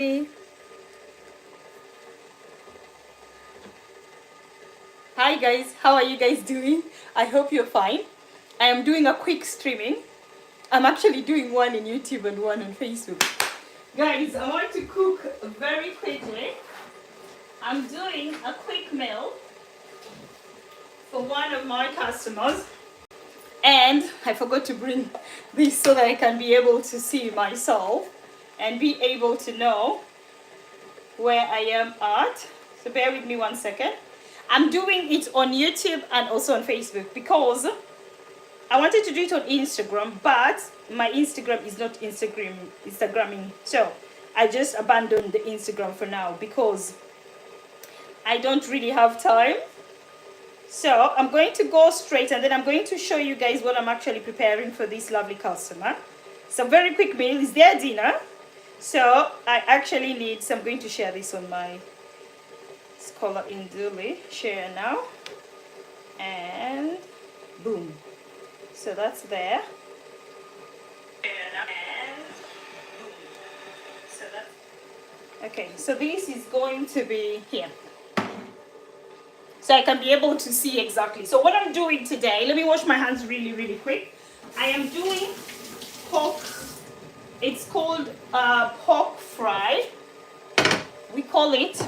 Hi guys, how are you guys doing? I hope you're fine. I am doing a quick streaming. I'm actually doing one in YouTube and one on Facebook. Guys, I want to cook very quickly. I'm doing a quick meal for one of my customers. And I forgot to bring this so that I can be able to see myself and be able to know where I am at. So bear with me 1 second. I'm doing it on YouTube and also on Facebook because I wanted to do it on Instagram, but my Instagram is not Instagramming. So I just abandoned the Instagram for now because I don't really have time. So I'm going to go straight and then I'm going to show you guys what I'm actually preparing for this lovely customer. So very quick meal is their dinner. So I actually need, so I'm going to share this on my Scholar in Duli. Share now. And boom. So that's there. And boom. So that's, okay, so this is going to be here. So I can be able to see exactly. So what I'm doing today, let me wash my hands really quick. I am doing pork. It's called pork fry. We call it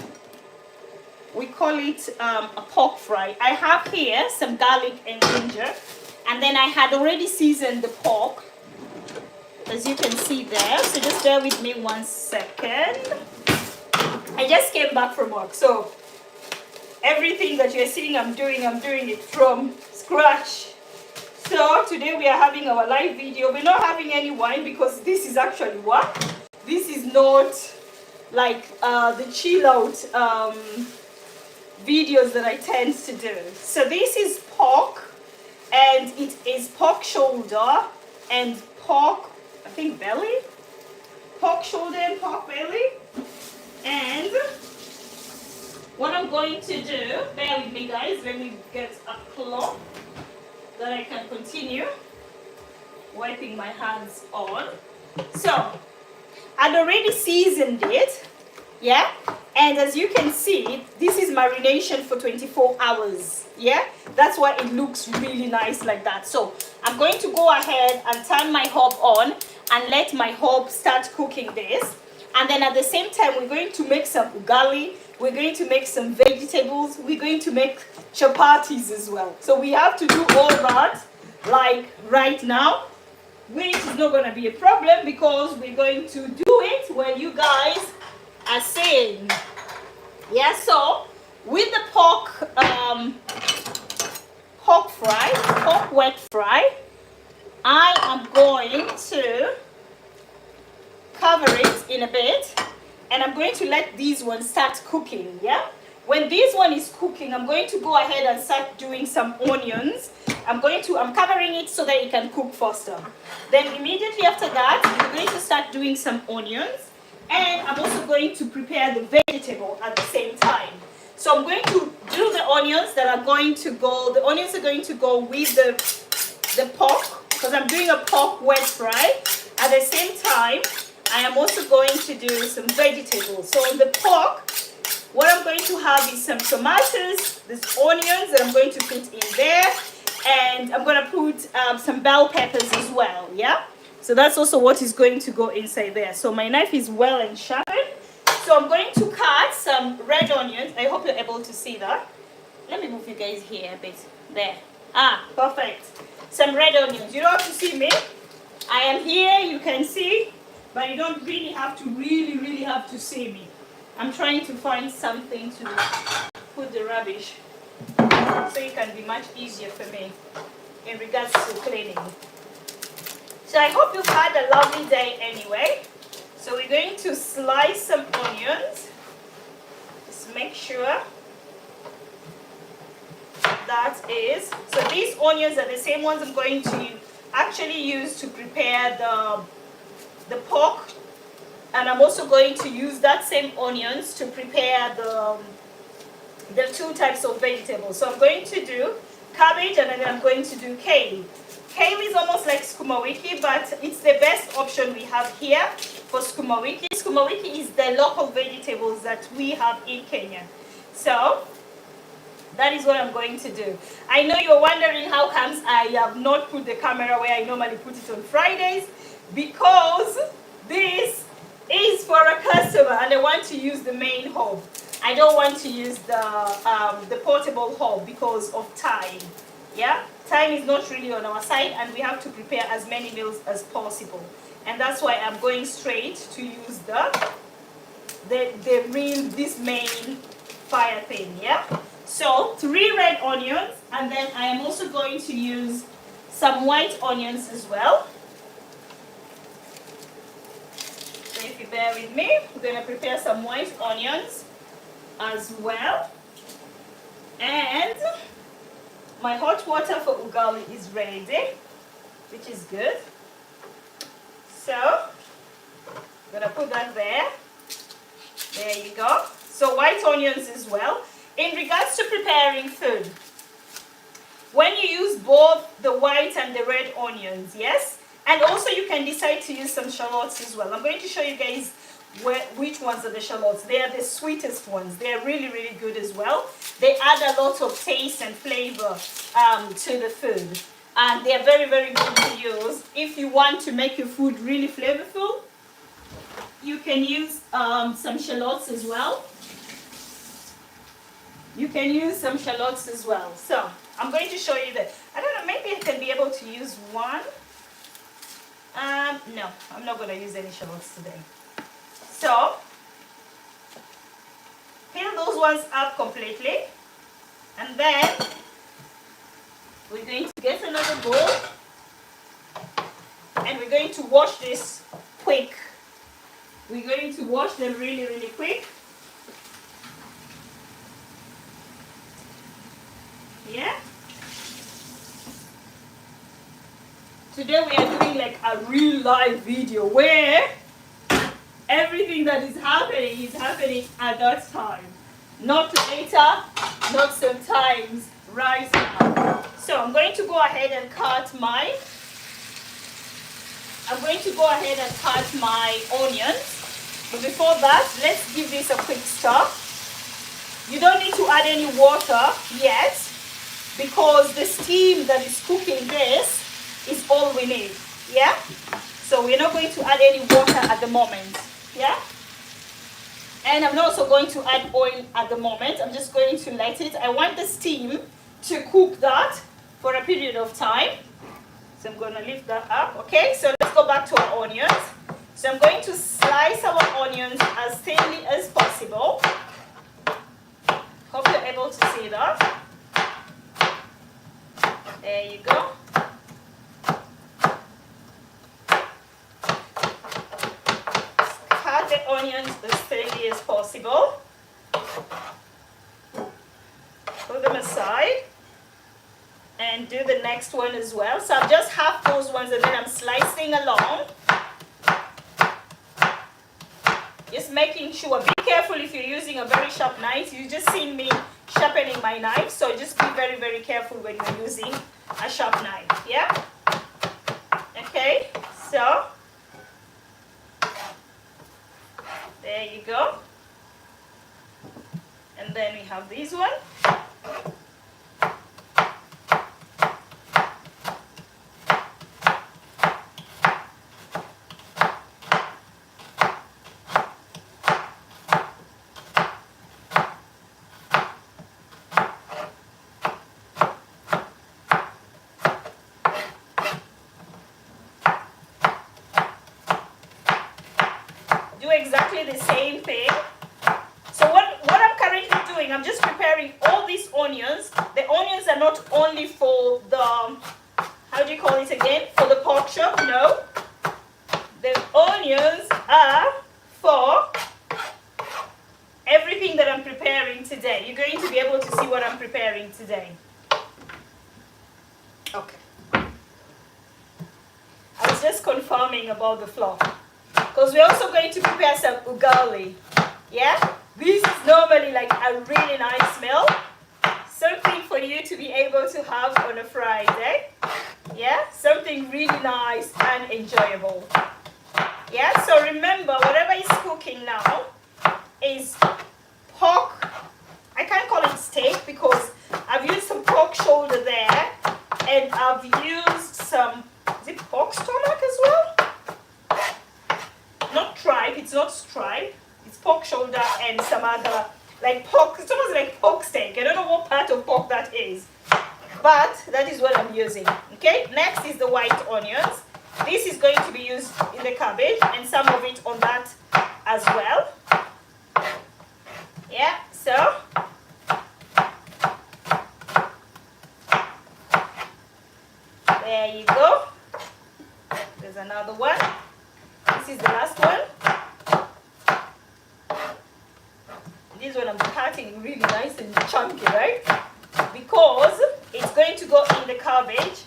a pork fry. I have here some garlic and ginger, and then I had already seasoned the pork, as you can see there. So just bear with me 1 second. I just came back from work, so everything that you're seeing I'm doing it from scratch. So today we are having our live video. We're not having any wine because this is actually what? This is not like the chill out videos that I tend to do. So this is pork, and it is pork shoulder and pork, I think belly? Pork shoulder and pork belly. And what I'm going to do, bear with me guys, let me get a cloth that I can continue wiping my hands on. So I'd already seasoned it, yeah, and as you can see, this is marination for 24 hours, yeah, that's why it looks really nice like that. So I'm going to go ahead and turn my hob on and let my hob start cooking this, and then at the same time we're going to make some ugali, we're going to make some vegetables, we're going to make chapatis as well. So we have to do all that like right now, which is not going to be a problem because we're going to do it when you guys are saying. Yeah, so with the pork wet fry, I am going to cover it in a bit, and I'm going to let these ones start cooking, yeah? When this one is cooking, I'm going to go ahead and start doing some onions. I'm covering it so that it can cook faster. Then immediately after that, I'm going to start doing some onions, and I'm also going to prepare the vegetable at the same time. So I'm going to do the onions that are going to go, the onions are going to go with the pork, because I'm doing a pork wet fry. At the same time, I am also going to do some vegetables. So on the pork, what I'm going to have is some tomatoes, these onions that I'm going to put in there, and I'm going to put some bell peppers as well, yeah? So that's also what is going to go inside there. So my knife is well and sharpened. So I'm going to cut some red onions. I hope you're able to see that. Let me move you guys here a bit. There. Ah, perfect. Some red onions. You don't have to see me. I am here, you can see, but you don't really have to see me. I'm trying to find something to put the rubbish so it can be much easier for me in regards to cleaning. So I hope you've had a lovely day anyway. So we're going to slice some onions. Just make sure that is. So these onions are the same ones I'm going to actually use to prepare the pork. And I'm also going to use that same onions to prepare the two types of vegetables. So I'm going to do cabbage, and then I'm going to do kale. Kale is almost like sukuma wiki, but it's the best option we have here. for sukuma wiki. Sukuma wiki is the local vegetables that we have in Kenya. So that is what I'm going to do. I know you're wondering how comes I have not put the camera where I normally put it on Fridays, because this is for a customer and I want to use the main hob. I don't want to use the portable hob because of time. Yeah, time is not really on our side and we have to prepare as many meals as possible. And that's why I'm going straight to use this main fire thing. Yeah. So 3 red onions, and then I am also going to use some white onions as well. So if you bear with me, we're going to prepare some white onions as well. And my hot water for ugali is ready, which is good. So I'm going to put that there. There you go. So white onions as well. In regards to preparing food, when you use both the white and the red onions, yes, and also you can decide to use some shallots as well. I'm going to show you guys which ones are the shallots. They are the sweetest ones. They are really, really good as well. They add a lot of taste and flavor to the food. And they are very, very good to use. If you want to make your food really flavorful, you can use some shallots as well. You can use some shallots as well. So I'm going to show you that. I don't know, maybe I can be able to use one. No, I'm not going to use any shallots today. So peel those ones up completely. And then we're going to get another bowl. And we're going to wash this quick. We're going to wash them really, really quick. Yeah. Today we are doing like a real live video where everything that is happening at that time. Not later, not sometimes, right now. So I'm going to go ahead and cut my onions. But before that, let's give this a quick stir. You don't need to add any water yet, because the steam that is cooking this is all we need. Yeah, so we're not going to add any water at the moment. Yeah, and I'm not also going to add oil at the moment. I'm just going to let it. I want the steam to cook that for a period of time. So I'm going to lift that up. Okay, so let's go back to our onions. So I'm going to slice our onions as thinly as possible. Hope you're able to see that. There you go. Cut the onions as thinly as possible. Put them aside. And do the next one as well. So I've just half those ones and then I'm slicing along. Just making sure, be careful if you're using a very sharp knife. You just seen me sharpening my knife, so just be very, very careful when you're using a sharp knife. Yeah? Okay, so there you go. And then we have this one. Do exactly the same thing. So what I'm currently doing, I'm just preparing all these onions. The onions are not only for the, how do you call it again? For the pork chop, no. The onions are for everything that I'm preparing today. You're going to be able to see what I'm preparing today. Okay. I was just confirming about the flour. Because we're also going to prepare some ugali. Yeah? This is normally like a really nice meal. Something for you to be able to have on a Friday. Yeah? Something really nice and enjoyable. Yeah, so remember, whatever is cooking now is pork. I can't call it steak because I've used some pork shoulder there, and I've used some, is it pork stomach as well? Not tripe, it's not stripe. It's pork shoulder and some other, like pork, it's almost like pork steak. I don't know what part of pork that is, but that is what I'm using. Okay, next is the white onions. This is going to be used in the cabbage and some of it on that as well. Yeah, so there you go. There's another one. This is the last one. This one I'm cutting really nice and chunky, right? Because it's going to go in the cabbage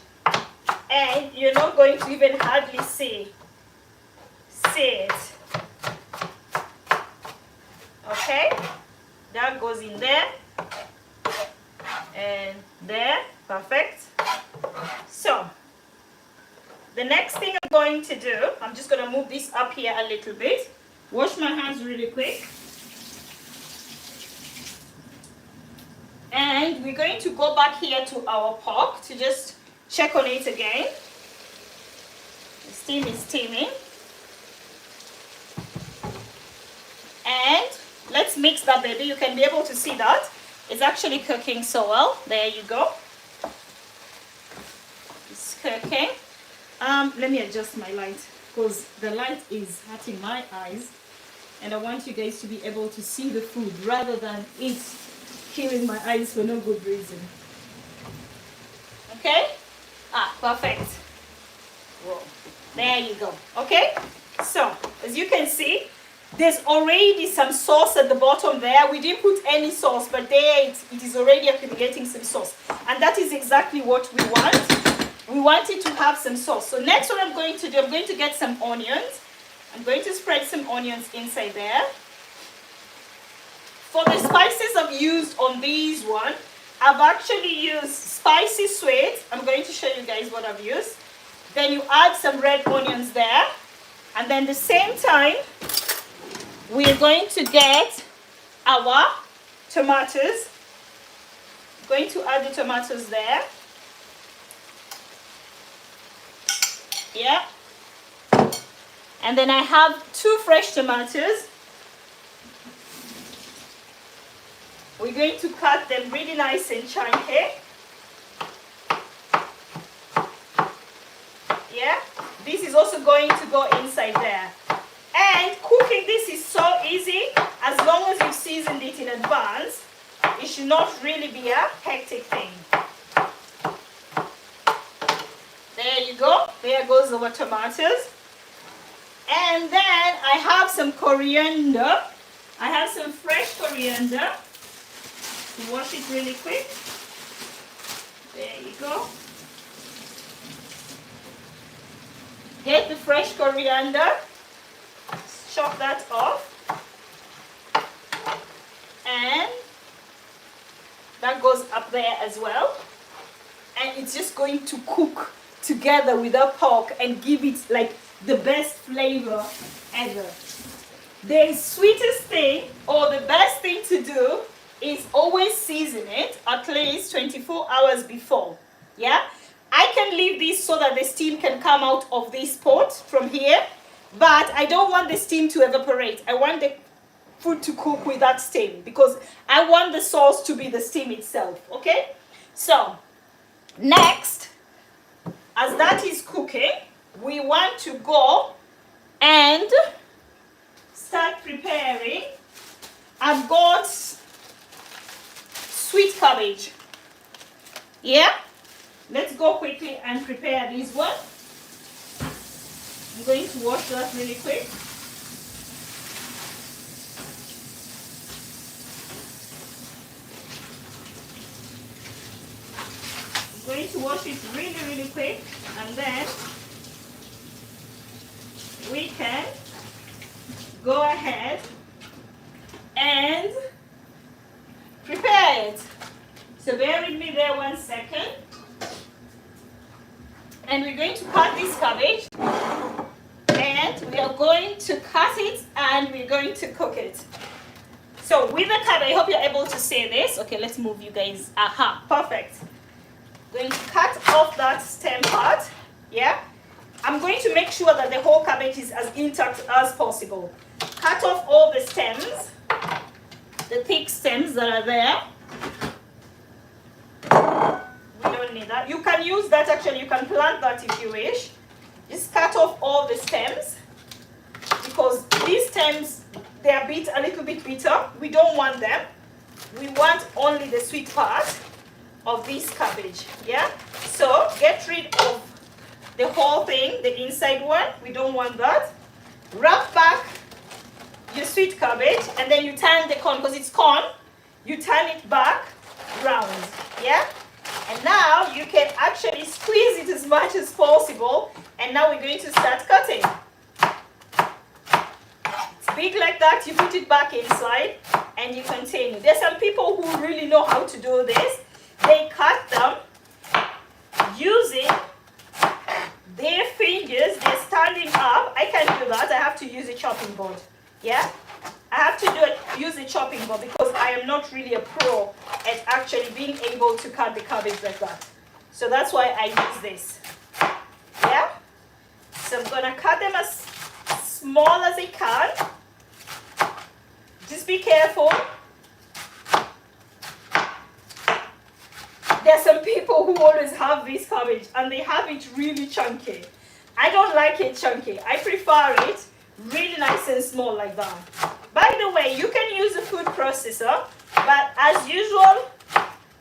and you're not going to even hardly see it. Okay? That goes in there. And there. Perfect. So, the next thing I'm going to do, I'm just going to move this up here a little bit. Wash my hands really quick. And we're going to go back here to our pork to just check on it again. The steam is steaming. And let's mix that, baby. You can be able to see that. It's actually cooking so well. There you go. It's cooking. Let me adjust my light because the light is hurting my eyes. And I want you guys to be able to see the food rather than it killing my eyes for no good reason. Okay? Perfect. Whoa. There you go. Okay? So, as you can see, there's already some sauce at the bottom there. We didn't put any sauce, but there it is already accumulating some sauce. And that is exactly what we want. We want it to have some sauce. So next what I'm going to do, I'm going to get some onions. I'm going to spread some onions inside there. For the spices I've used on these one, I've actually used spicy sweet. I'm going to show you guys what I've used. Then you add some red onions there. And then at the same time, we're going to get our tomatoes. I'm going to add the tomatoes there. Yeah. And then I have 2 fresh tomatoes. We're going to cut them really nice and chunky. Yeah. This is also going to go inside there. And cooking this is so easy. As long as you've seasoned it in advance, it should not really be a hectic thing. There you go. There goes our tomatoes. And then I have some coriander. I have some fresh coriander. Wash it really quick. There you go. Get the fresh coriander. Chop that off. And that goes up there as well. And it's just going to cook together with the pork and give it like the best flavor ever. The sweetest thing or the best thing to do is always season it at least 24 hours before. Yeah, I can leave this so that the steam can come out of this pot from here, but I don't want the steam to evaporate. I want the food to cook with that steam because I want the sauce to be the steam itself. Okay, so next, as that is cooking, we want to go and start preparing. I've got sweet cabbage. Yeah, let's go quickly and prepare this one. I'm going to wash that really quick. I'm going to wash it really quick, and then we can go ahead and prepare it. So bear with me there 1 second. And we're going to cut this cabbage, and we are going to cut it and we're going to cook it. So with the cabbage, I hope you're able to see this. Okay, let's move you guys. Aha, perfect. Going to cut off that stem part. Yeah. I'm going to make sure that the whole cabbage is as intact as possible. Cut off all the stems, the thick stems that are there. We don't need that. You can use that actually, you can plant that if you wish. Just cut off all the stems because these stems, they're a little bit bitter. We don't want them. We want only the sweet part of this cabbage. Yeah? So get rid of the whole thing, the inside one. We don't want that. Wrap back your sweet cabbage and then you turn the corn, because it's corn, you turn it back round. Yeah? And now you can actually squeeze it as much as possible. And now we're going to start cutting. It's big like that, you put it back inside and you continue. There's some people who really know how to do this. They cut them using their fingers. They're standing up. I can't do that. I have to use a chopping board. Yeah? I have to use a chopping board because I am not really a pro at actually being able to cut the cabbage like that. So that's why I use this. Yeah? So I'm gonna cut them as small as I can. Just be careful. There are some people who always have this cabbage and they have it really chunky. I don't like it chunky. I prefer it really nice and small like that. By the way, you can use a food processor, but as usual,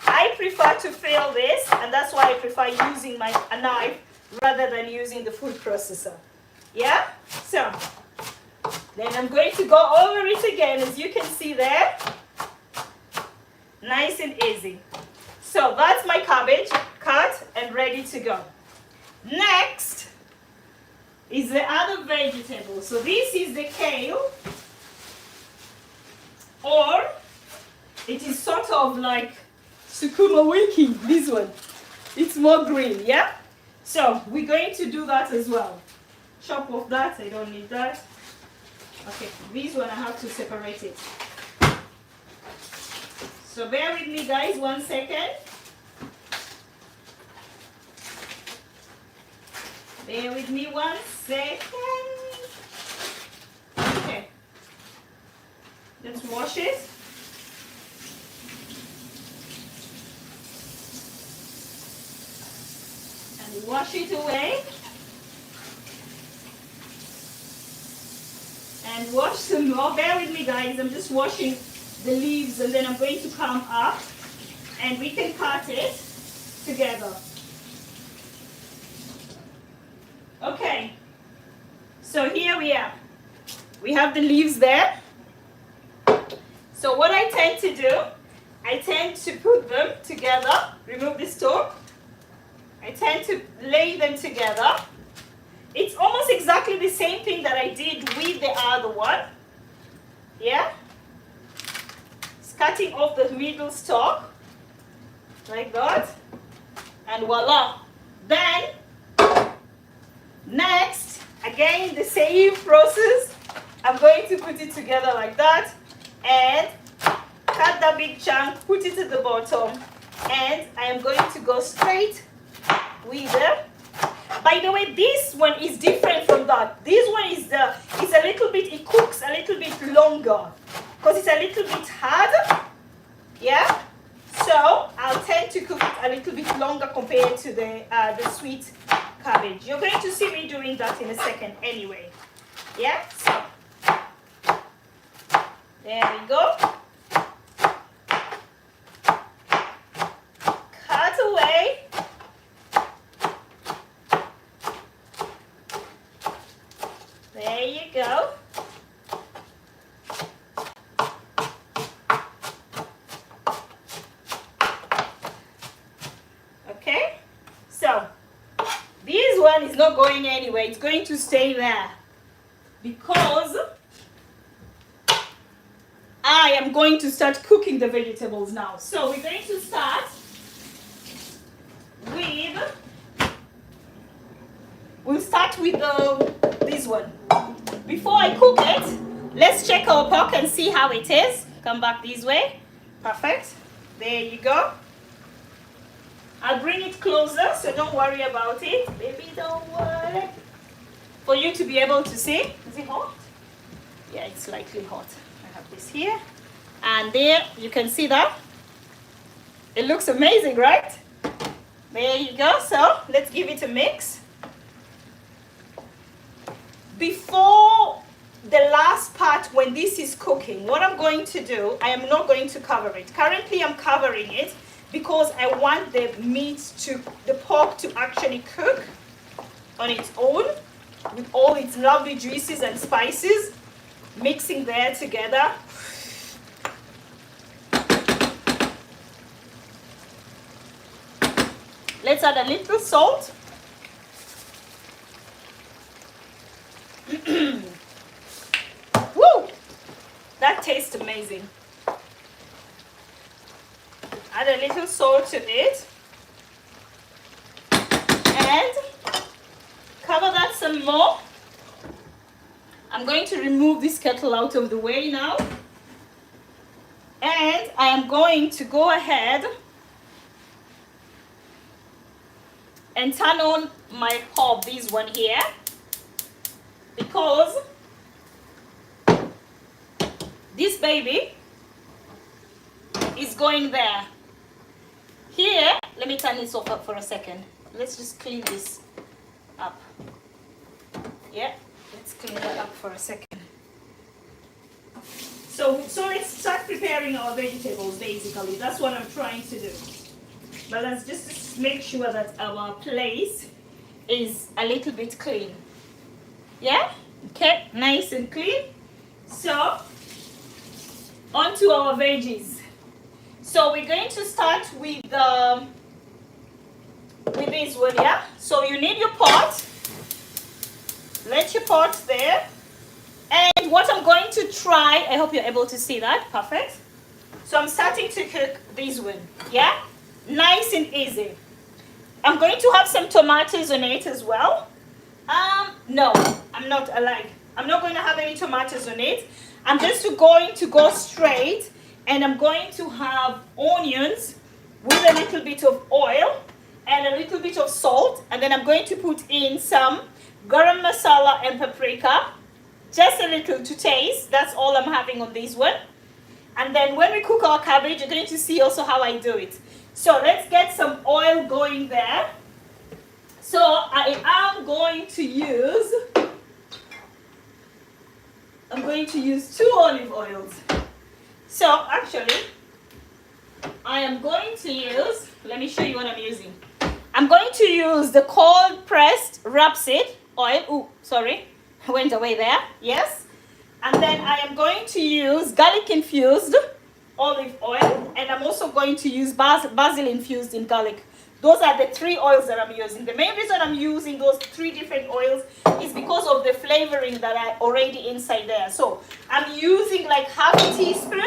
I prefer to fill this, and that's why I prefer using a knife rather than using the food processor. Yeah? So, then I'm going to go over it again, as you can see there. Nice and easy. So that's my cabbage cut and ready to go. Next is the other vegetable. So this is the kale, or it is sort of like sukuma wiki, this one. It's more green, yeah? So we're going to do that as well. Chop off that, I don't need that. Okay, this one I have to separate it. So bear with me guys, 1 second. Bear with me 1 second. Okay. Let's wash it. And wash it away. And wash some more. Bear with me guys, I'm just washing the leaves and then I'm going to come up and we can cut it together. Okay, so here we are. We have the leaves there. So what I tend to do, I tend to put them together, remove the stalk. I tend to lay them together. It's almost exactly the same thing that I did with the other one. Yeah? It's cutting off the middle stalk, like that. And voila. Then, next, again, the same process. I'm going to put it together like that. And cut the big chunk, put it at the bottom. And I am going to go straight with the... By the way, this one is different from that. This one is a little bit, it cooks a little bit longer because it's a little bit harder. Yeah? So I'll tend to cook it a little bit longer compared to the sweet cabbage. You're going to see me doing that in a second anyway. Yeah? So there we go. Cut away. There you go. Okay, so this one is not going anywhere. It's going to stay there because I am going to start cooking the vegetables now. So we're going to start with, we'll start with this one. before I cook it, let's check our pork and see how it is. Come back this way. Perfect. There you go. I'll bring it closer, so don't worry about it. Baby, don't worry. For you to be able to see. Is it hot? Yeah, it's slightly hot. I have this here. And there, you can see that. It looks amazing, right? There you go. So, let's give it a mix. Before the last part, when this is cooking, what I'm going to do, I am not going to cover it. Currently, I'm covering it because I want the the pork to actually cook on its own with all its lovely juices and spices mixing there together. Let's add a little salt. Woo! That tastes amazing. Add a little salt to it. And cover that some more. I'm going to remove this kettle out of the way now. And I am going to go ahead and turn on my hob, this one here, because this baby is going there. Here, let me turn this off up for a second. Let's just clean this up. Yeah, let's clean that up for a second. So let's start preparing our vegetables, basically. That's what I'm trying to do. But let's just make sure that our place is a little bit clean. Yeah? Okay, nice and clean. So, on to our veggies. So we're going to start with this one, yeah? So you need your pot. Let your pot there. And what I'm going to try, I hope you're able to see that. Perfect. So I'm starting to cook this one, yeah? Nice and easy. I'm going to have some tomatoes on it as well. No, I'm not going to have any tomatoes on it. I'm just going to go straight, and I'm going to have onions with a little bit of oil and a little bit of salt, and then I'm going to put in some garam masala and paprika, just a little to taste. That's all I'm having on this one. And then when we cook our cabbage, you're going to see also how I do it. So let's get some oil going there. So I am going to use, I'm going to use 2 olive oils. So actually, I am going to use, let me show you what I'm using. I'm going to use the cold pressed rapeseed oil. Oh, sorry, I went away there. Yes. And then I am going to use garlic infused olive oil, and I'm also going to use basil infused in garlic. Those are the 3 oils that I'm using. The main reason I'm using those 3 different oils is because of the flavoring that are already inside there. So I'm using like half a teaspoon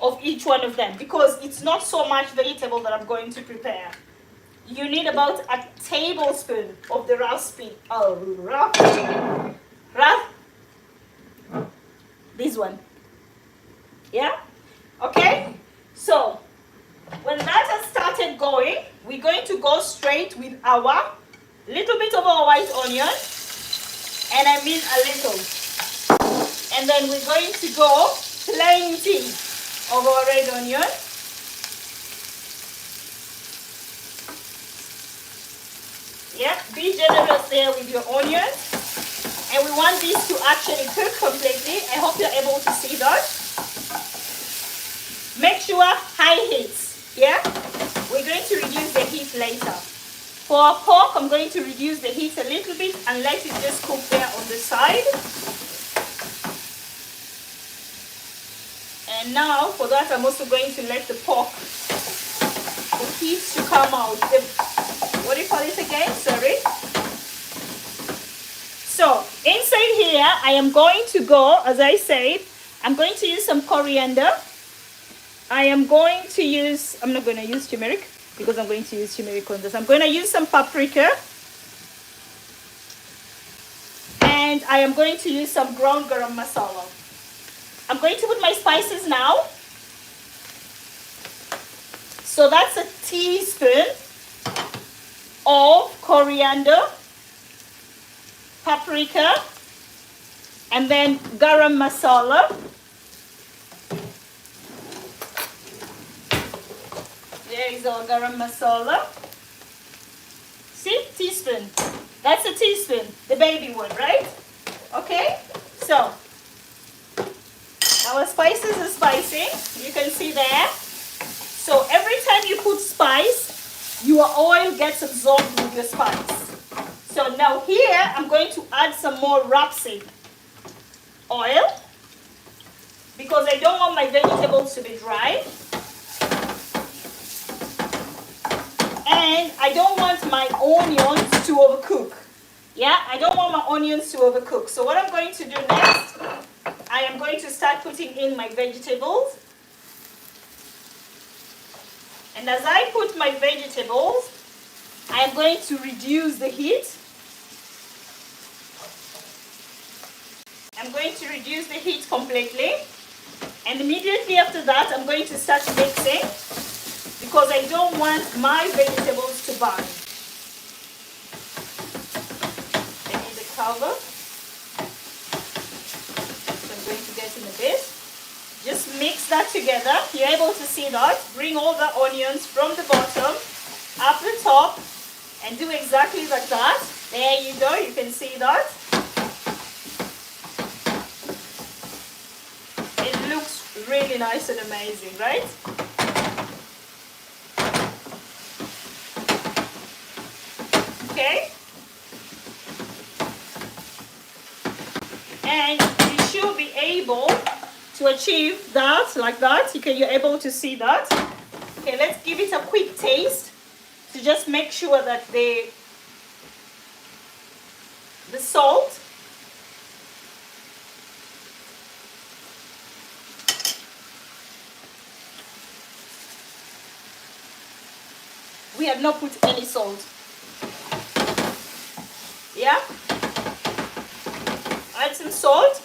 of each one of them because it's not so much vegetable that I'm going to prepare. You need about a tablespoon of the this one. Yeah? Okay? So when that has started going, we're going to go straight with our little bit of our white onion, and I mean a little. And then we're going to go plenty of our red onion. Yeah, be generous there with your onions. And we want this to actually cook completely. I hope you're able to see that. Make sure high heat. Yeah? We're going to reduce the heat later. For our pork, I'm going to reduce the heat a little bit and let it just cook there on the side. And now, for that, I'm also going to let the pork, the heat to come out. What do you call it again? Sorry. So, inside here, I am going to go, as I said, I'm going to use some coriander. I am going to use, I'm not going to use turmeric because I'm going to use turmeric on this. I'm going to use some paprika. And I am going to use some ground garam masala. I'm going to put my spices now. So that's a teaspoon of coriander, paprika, and then garam masala. There is our garam masala. See, teaspoon. That's a teaspoon, the baby one, right? Okay, so our spices are spicing. You can see there. So every time you put spice, your oil gets absorbed with your spice. So now here, I'm going to add some more rapeseed oil because I don't want my vegetables to be dry. And I don't want my onions to overcook. Yeah, I don't want my onions to overcook. So what I'm going to do next, I am going to start putting in my vegetables. And as I put my vegetables, I am going to reduce the heat. I'm going to reduce the heat completely. And immediately after that, I'm going to start mixing because I don't want my vegetables to burn. I need the cover. So I'm going to get in a bit. Just mix that together. You're able to see that. Bring all the onions from the bottom up the top and do exactly like that. There you go. You can see that. It looks really nice and amazing, right? Okay. And you should be able to achieve that like that. You're able to see that. Okay, let's give it a quick taste to just make sure that the salt we have not put any salt. Yeah, add some salt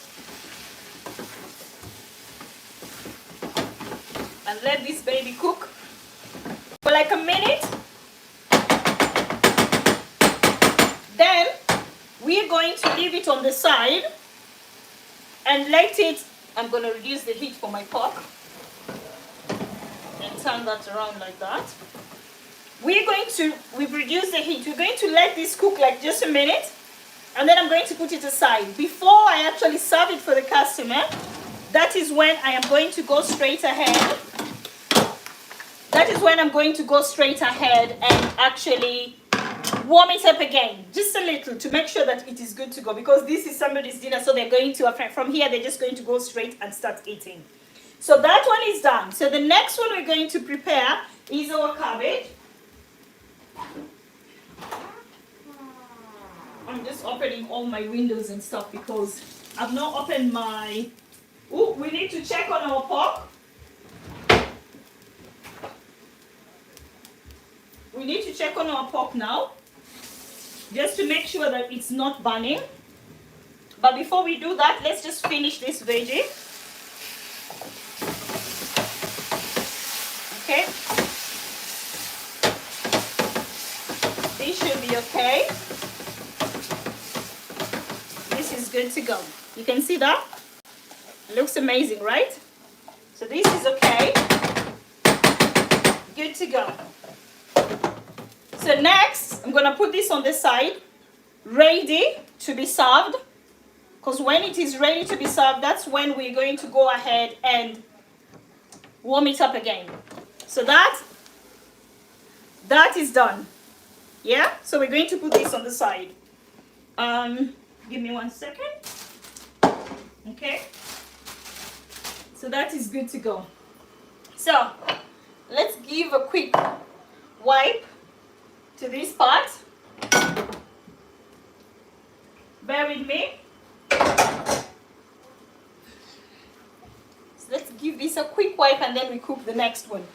and let this baby cook for like a minute. Then we're going to leave it on the side and let it, I'm going to reduce the heat for my pot and turn that around like that. We've reduced the heat. We're going to let this cook like just a minute and then I'm going to put it aside. Before I actually serve it for the customer, that is when I am going to go straight ahead. That is when I'm going to go straight ahead and actually warm it up again, just a little, to make sure that it is good to go, because this is somebody's dinner, so they're going to, from here, they're just going to go straight and start eating. So that one is done. So the next one we're going to prepare is our cabbage. I'm just opening all my windows and stuff because I've not opened my... Oh, we need to check on our pork. We need to check on our pork now, just to make sure that it's not burning. But before we do that, let's just finish this veggie. Okay. This should be okay. This is good to go. You can see that? It looks amazing, right? So this is okay. Good to go. So next, I'm going to put this on the side, ready to be served. Because when it is ready to be served, that's when we're going to go ahead and warm it up again. So that is done. Yeah? So we're going to put this on the side. Give me 1 second. Okay? So that is good to go. So let's give a quick wipe to this part. Bear with me. So let's give this a quick wipe and then we cook the next one.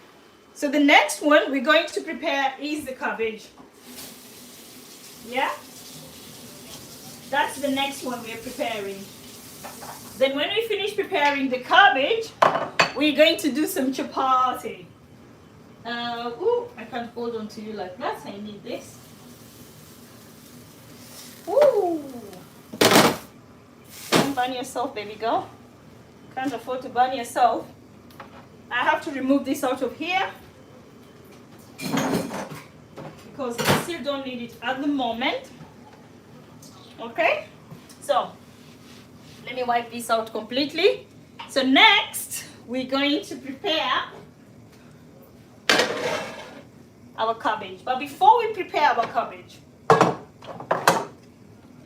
So the next one we're going to prepare is the cabbage. Yeah? That's the next one we're preparing. Then when we finish preparing the cabbage, we're going to do some chapati. I can't hold on to you like that. I need this. Ooh. Don't burn yourself, baby girl. Can't afford to burn yourself. I have to remove this out of here because I still don't need it at the moment. Okay, so let me wipe this out completely. So next we're going to prepare our cabbage. But before we prepare our cabbage,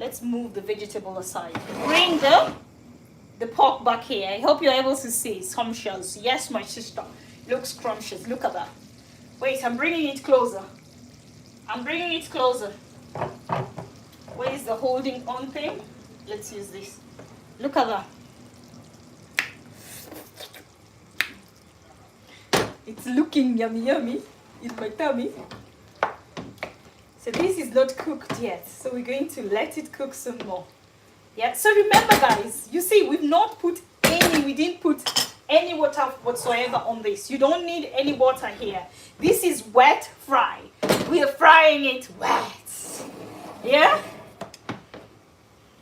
let's move the vegetable aside. Bring the pork back here. I hope you're able to see. Scrumptious. Yes, my sister. Looks scrumptious. Look at that. Wait, I'm bringing it closer. I'm bringing it closer. Where is the holding on thing? Let's use this. Look at that. It's looking yummy yummy in my tummy. So this is not cooked yet. So we're going to let it cook some more. Yeah, so remember guys, you see we didn't put any water whatsoever on this. You don't need any water here. This is wet fry. We are frying it wet. Yeah?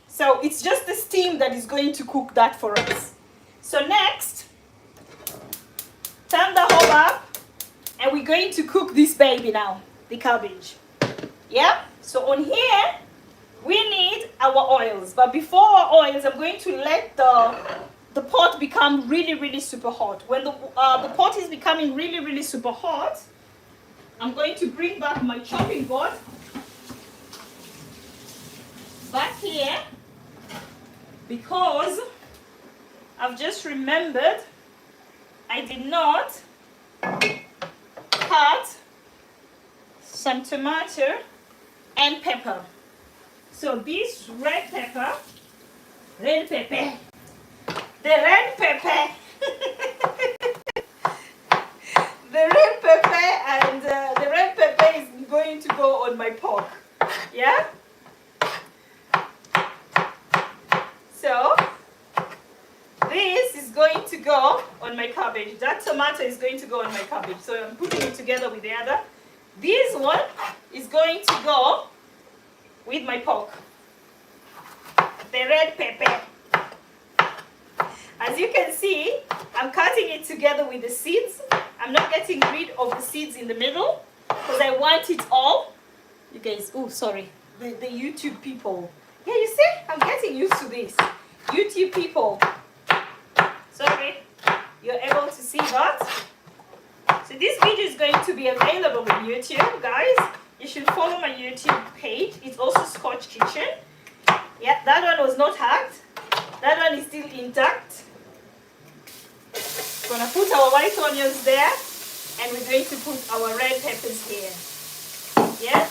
So it's just the steam that is going to cook that for us. So next, turn the hob up and we're going to cook this baby now, the cabbage. Yeah? So on here, we need our oils. But before our oils, I'm going to let the pot become really, really super hot. When the pot is becoming really, really super hot, I'm going to bring back my chopping board back here because I've just remembered I did not cut some tomato and pepper. So this red pepper, the red pepper the red pepper and the red pepper is going to go on my pork. Yeah? So this is going to go on my cabbage. That tomato is going to go on my cabbage. So I'm putting it together with the other. This one is going to go with my pork. The red pepper. As you can see, I'm cutting it together with the seeds. I'm not getting rid of the seeds in the middle because I want it all. You guys, oh sorry, the YouTube people. Yeah, you see, I'm getting used to this. YouTube people. Sorry, you're able to see that. So this video is going to be available on YouTube, guys. You should follow my YouTube page. It's also Scotch Kitchen. Yeah, that one was not hacked. That one is still intact. We're gonna put our white onions there, and we're going to put our red peppers here. Yeah?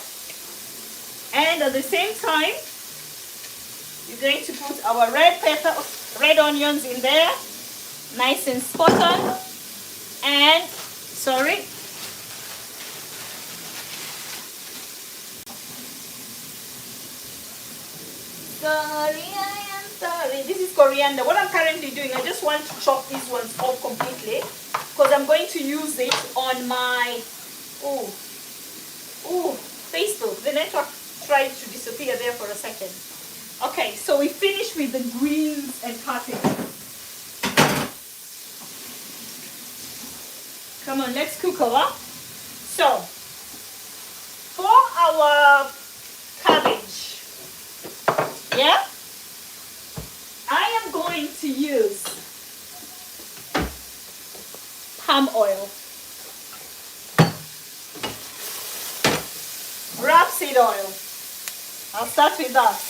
And at the same time, we're going to put our red onions in there, nice and spot on. And sorry. Sorry, I am sorry. This is coriander. What I'm currently doing, I just want to chop these ones off completely because I'm going to use it on my Facebook. The network tried to disappear there for a second. Okay, so we finished with the greens and cutting. Come on, let's cook our. So, for our cabbage, yeah, I am going to use palm oil, rapeseed oil. I'll start with that.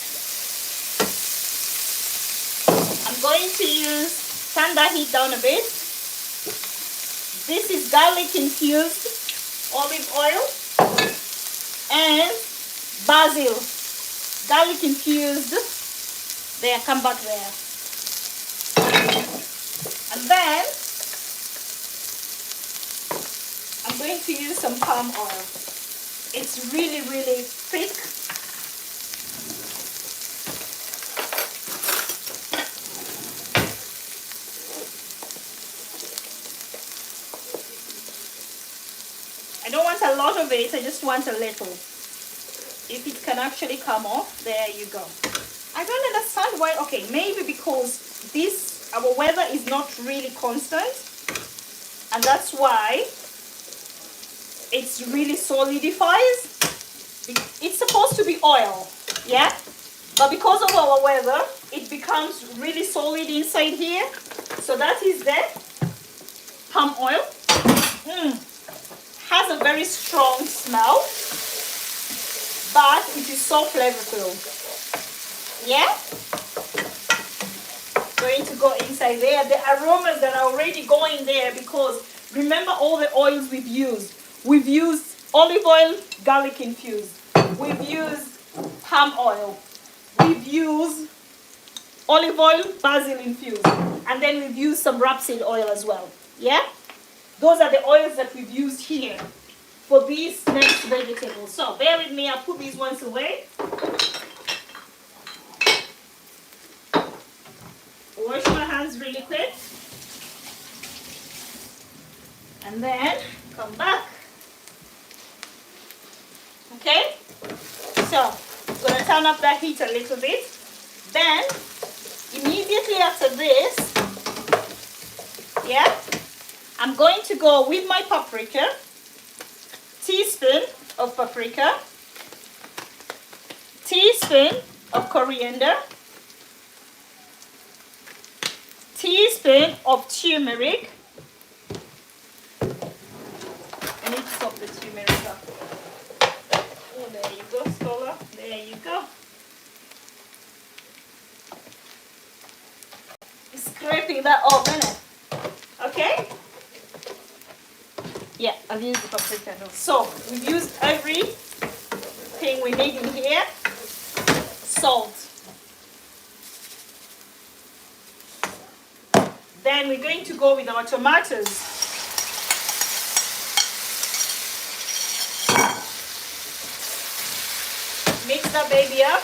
I'm going to turn that heat down a bit. This is garlic infused olive oil and basil. Garlic infused. There, come back there. And then I'm going to use some palm oil. It's really, really thick. I don't want a lot of it, I just want a little. If it can actually come off, there you go. I don't understand why. Okay, maybe because this, our weather is not really constant, and that's why it's really solidifies. It's supposed to be oil, yeah, but because of our weather it becomes really solid inside here. So that is the palm oil. Has a very strong smell, but it is so flavorful. Yeah, going to go inside there. The aromas that are already going there, because remember all the oils we've used. We've used olive oil, garlic infused. We've used palm oil. We've used olive oil, basil infused. And then we've used some rapeseed oil as well. Yeah? Those are the oils that we've used here for these next vegetables. So bear with me, I'll put these ones away. Wash my hands really quick. And then come back. Okay? So, I'm going to turn up that heat a little bit. Then, immediately after this, yeah, I'm going to go with my paprika, teaspoon of paprika, teaspoon of coriander, teaspoon of turmeric. I need to stop the turmeric up. Oh, there you go, Scholar. There you go. Scraping that off, innit? Okay? Yeah, I've used the paprika now. So, we've used everything we need in here. Salt. Then we're going to go with our tomatoes. Mix that baby up.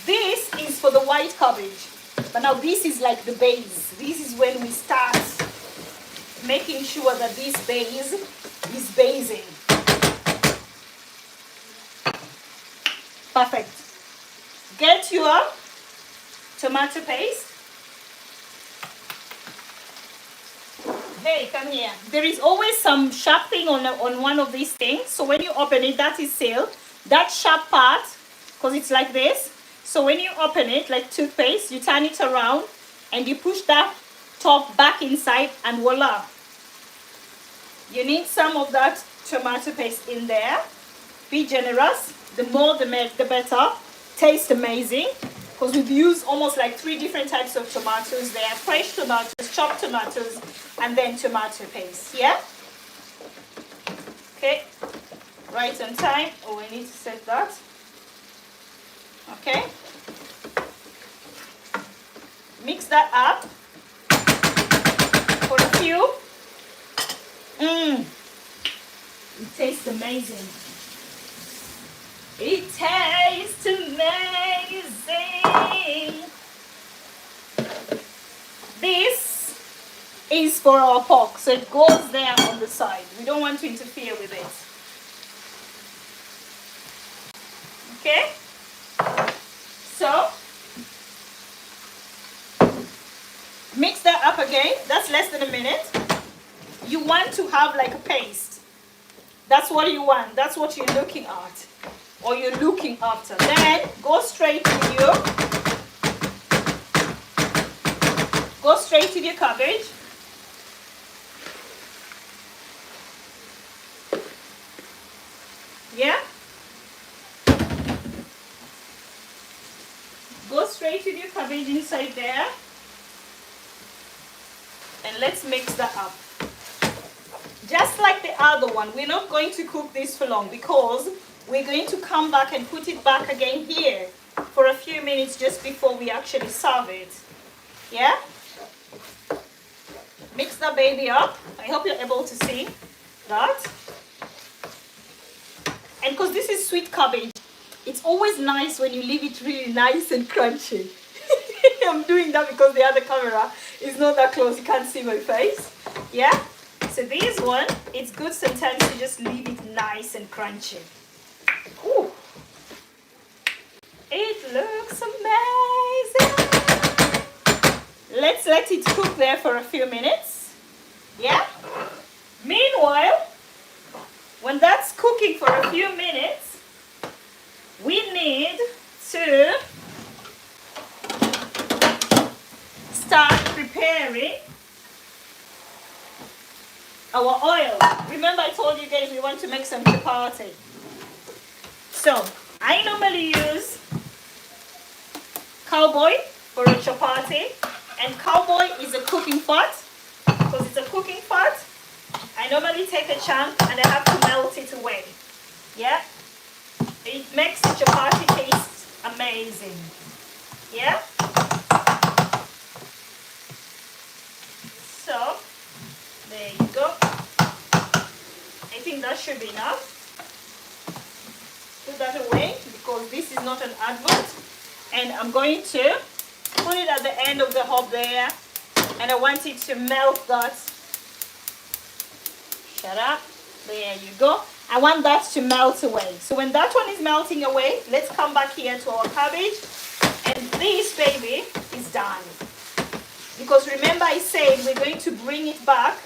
This is for the white cabbage. But now this is like the base. This is when we start making sure that this base is basing. Perfect. Get your tomato paste. Hey, come here. There is always some sharp thing on one of these things. So when you open it, that is sealed. That sharp part, because it's like this. So when you open it, like toothpaste, you turn it around and you push that top back inside and voila. You need some of that tomato paste in there. Be generous. The more the better. Tastes amazing. Because we've used almost like 3 different types of tomatoes there. Fresh tomatoes, chopped tomatoes, and then tomato paste. Yeah? Okay. Right on time. Oh, we need to set that. Okay. Mix that up for a few. It tastes amazing. It tastes amazing. This is for our pork, so it goes there on the side. We don't want to interfere with it. Okay? So, mix that up again. That's less than a minute. You want to have like a paste. That's what you want. That's what you're looking at. Or you're looking after. Then go straight to your cabbage. Yeah? Go straight to your cabbage inside there. And let's mix that up. Just like the other one, we're not going to cook this for long because we're going to come back and put it back again here for a few minutes just before we actually serve it. Yeah? Mix that baby up. I hope you're able to see that. And because this is sweet cabbage, it's always nice when you leave it really nice and crunchy. I'm doing that because the other camera is not that close. You can't see my face. Yeah? So this one, it's good sometimes to just leave it nice and crunchy. Ooh. It looks amazing. Let's let it cook there for a few minutes. Yeah? Meanwhile, when that's cooking for a few minutes, we need to start preparing our oil. Remember I told you guys we want to make some chapati. So I normally use cowboy for a chapati, and cowboy is a cooking pot. Because it's a cooking pot, I normally take a chunk and I have to melt it away. Yeah? It makes the chapati taste amazing. Yeah? So, there you go. I think that should be enough. Put that away because this is not an advert. And I'm going to put it at the end of the hob there. And I want it to melt that. Shut up. There you go. I want that to melt away. So when that one is melting away, let's come back here to our cabbage. And this baby is done. Because remember I said we're going to bring it back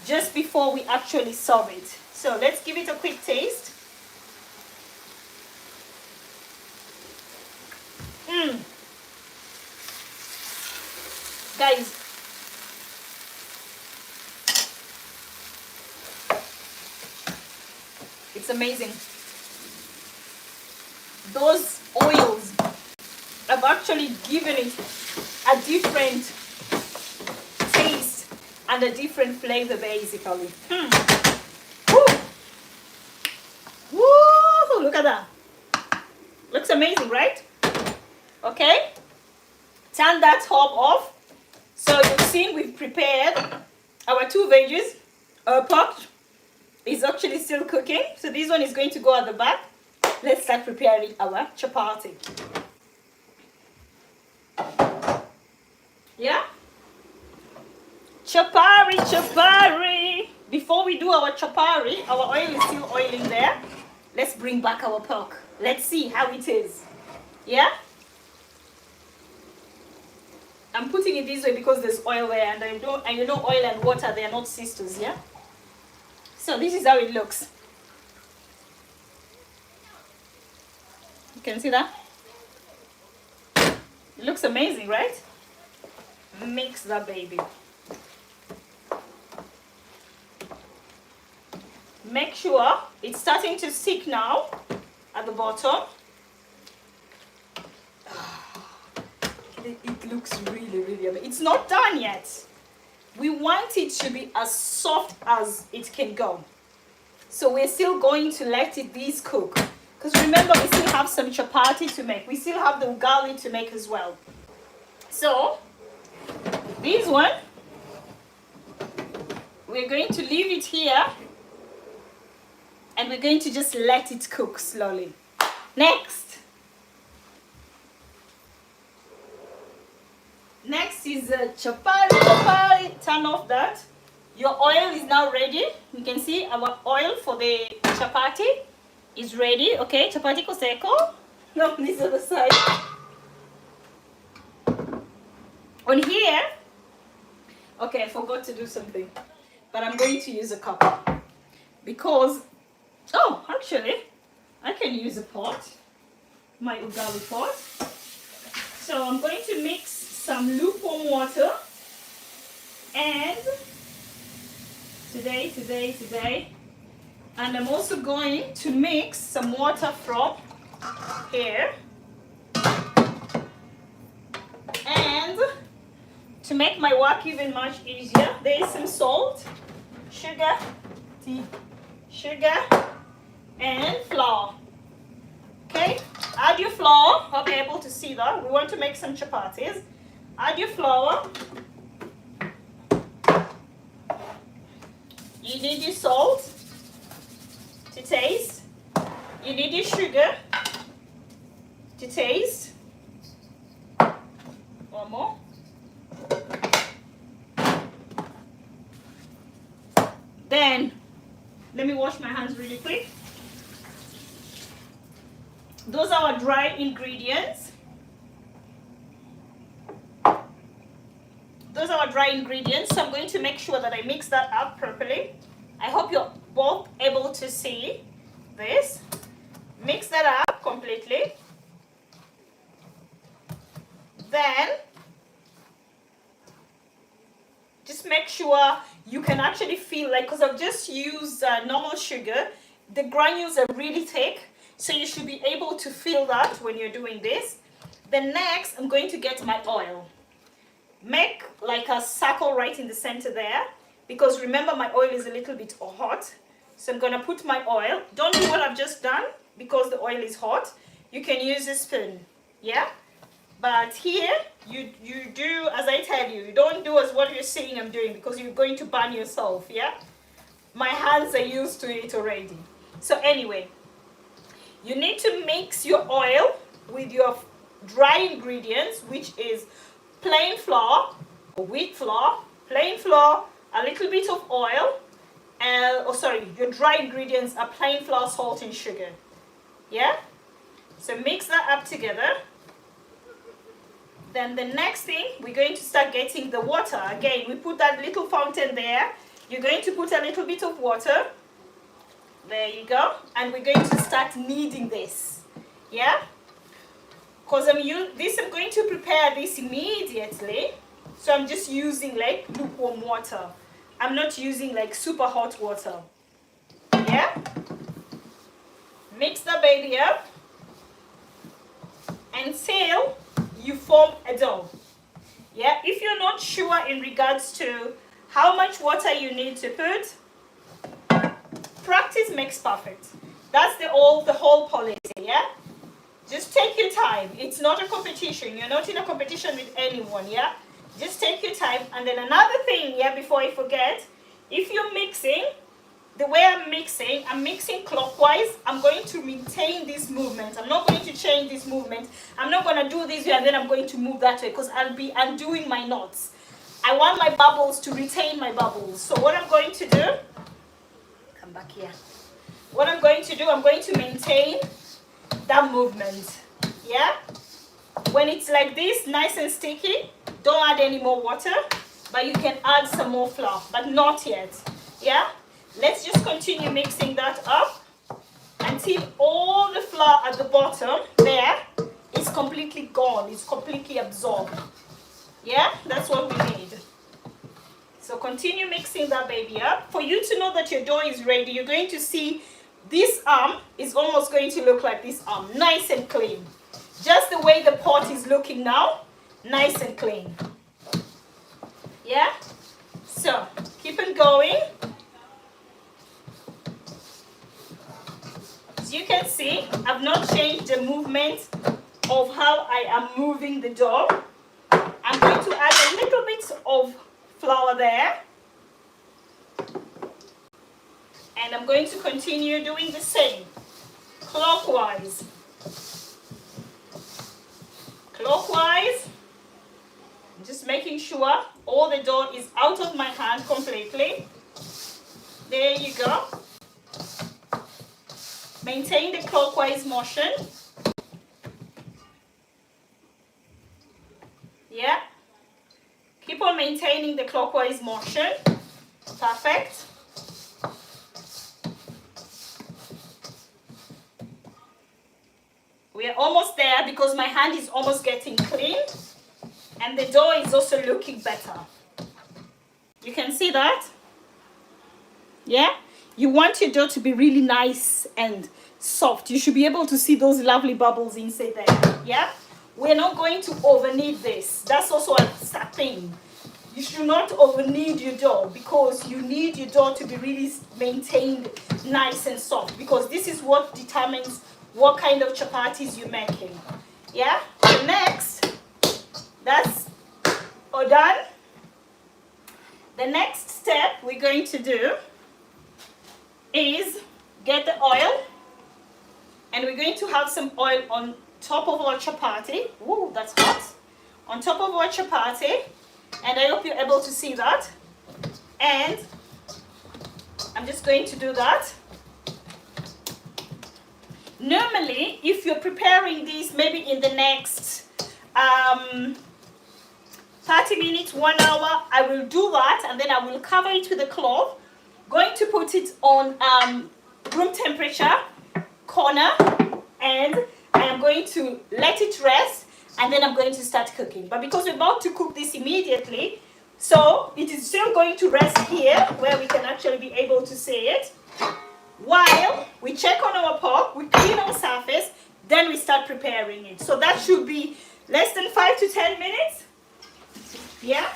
just before we actually serve it. So let's give it a quick taste. Guys, it's amazing. Those oils have actually given it a different taste and a different flavor basically. Woo! Woo! Look at that. Looks amazing, right? Okay. Turn that hob off. So you've seen we've prepared our two veggies. Our pork is actually still cooking. So this one is going to go at the back. Let's start preparing our chapati. Yeah? Chapari, chapari. Before we do our chapari, our oil is still oiling there. Let's bring back our pork. Let's see how it is. Yeah? I'm putting it this way because there's oil there, and you know oil and water, they are not sisters, yeah? So this is how it looks. You can see that? It looks amazing, right? Mix that baby. Make sure it's starting to stick now at the bottom. It looks really, really amazing. It's not done yet. We want it to be as soft as it can go. So we're still going to let this cook. Because remember, we still have some chapati to make. We still have the ugali to make as well. So, this one, we're going to leave it here. And we're going to just let it cook slowly. Next is chapati. Turn off that. Your oil is now ready. You can see our oil for the chapati is ready. Okay, chapati ko seko. No, this other side. On here, okay, I forgot to do something. But I'm going to use a cup. Because, oh, actually, I can use a pot. My ugali pot. So I'm going to mix some lukewarm water, and today, and I'm also going to mix some water from here, and to make my work even much easier, there is some salt, sugar, and flour. Okay, add your flour. Hope you're able to see that. We want to make some chapatis. Add your flour. You need your salt to taste. You need your sugar to taste. One more. Then let me wash my hands really quick. Those are our dry ingredients. Those are our dry ingredients. So I'm going to make sure that I mix that up properly. I hope you're both able to see this. Mix that up completely. Then just make sure you can actually feel like, because I've just used normal sugar, the granules are really thick, so you should be able to feel that when you're doing this. Then next, I'm going to get my oil. Make like a circle right in the center there, because remember my oil is a little bit hot. So I'm going to put my oil. Don't do what I've just done because the oil is hot. You can use a spoon, yeah? But here, you do as I tell you. You don't do as what you're saying I'm doing, because you're going to burn yourself, yeah? My hands are used to it already. So anyway, you need to mix your oil with your dry ingredients, which is plain flour, wheat flour, plain flour, a little bit of oil, your dry ingredients are plain flour, salt, and sugar. Yeah? So mix that up together. Then the next thing, we're going to start getting the water. Again, we put that little fountain there. You're going to put a little bit of water. There you go. And we're going to start kneading this. Yeah? Because I'm going to prepare this immediately. So I'm just using like lukewarm water. I'm not using like super hot water. Yeah? Mix the baby up until you form a dough. Yeah? If you're not sure in regards to how much water you need to put, practice makes perfect. That's the whole policy, yeah? Just take your time. It's not a competition. You're not in a competition with anyone, yeah? Just take your time. And then another thing, yeah, before I forget, if you're mixing, the way I'm mixing clockwise. I'm going to maintain this movement. I'm not going to change this movement. I'm not going to do this way and then I'm going to move that way, because I'll be undoing my knots. I want my bubbles to retain my bubbles. So what I'm going to do, come back here. What I'm going to do, I'm going to maintain that movement. Yeah? When it's like this, nice and sticky, don't add any more water, but you can add some more flour, but not yet. Yeah? Let's just continue mixing that up until all the flour at the bottom there is completely gone. It's completely absorbed. Yeah? That's what we need. So continue mixing that baby up. For you to know that your dough is ready, you're going to see this arm is almost going to look like this arm. Nice and clean. Just the way the pot is looking now. Nice and clean. Yeah? So, keep on going. As you can see, I've not changed the movement of how I am moving the dough. I'm going to add a little bit of flour there. And I'm going to continue doing the same. Clockwise. Clockwise. Just making sure all the dough is out of my hand completely. There you go. Maintain the clockwise motion. Yeah. Keep on maintaining the clockwise motion. Perfect. We are almost there because my hand is almost getting clean. And the dough is also looking better. You can see that? Yeah? You want your dough to be really nice and soft. You should be able to see those lovely bubbles inside there. Yeah? We're not going to over-knead this. That's also a thing. You should not over-knead your dough, because you need your dough to be really maintained nice and soft, because this is what determines what kind of chapatis you're making. Yeah? So next, that's all done. The next step we're going to do is get the oil, and we're going to have some oil on top of our chapati. Ooh, that's hot. On top of our chapati, and I hope you're able to see that. And I'm just going to do that. Normally, if you're preparing this maybe in the next 30 minutes, 1 hour, I will do that, and then I will cover it with a cloth. Going to put it on room temperature corner, and I am going to let it rest, and then I'm going to start cooking. But because we're about to cook this immediately, so it is still going to rest here where we can actually be able to see it. While we check on our pork, we clean our surface, then we start preparing it. So that should be less than 5 to 10 minutes. Yeah?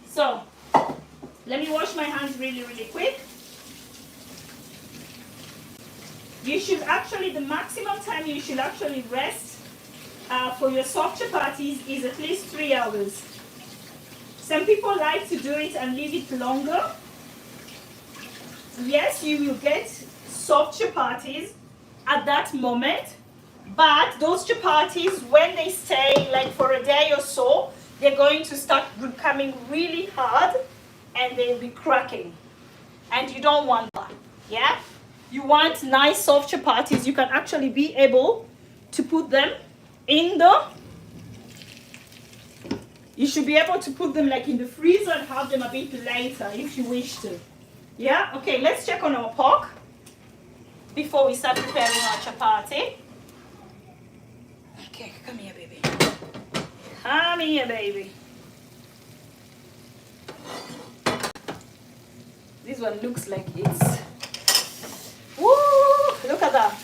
So, let me wash my hands really, really quick. You should actually, the maximum time you should actually rest for your soft chapatis is at least 3 hours. Some people like to do it and leave it longer. Yes, you will get soft chapatis at that moment, but those chapatis, when they stay like for a day or so, they're going to start becoming really hard and they'll be cracking. And you don't want that, yeah? You want nice soft chapatis. You can actually be able to put them in the, you should be able to put them like in the freezer and have them a bit later if you wish to. Yeah, okay, let's check on our pork before we start preparing our chapati. Okay, come here, baby. Come here, baby. This one looks like it's... Woo! Look at that.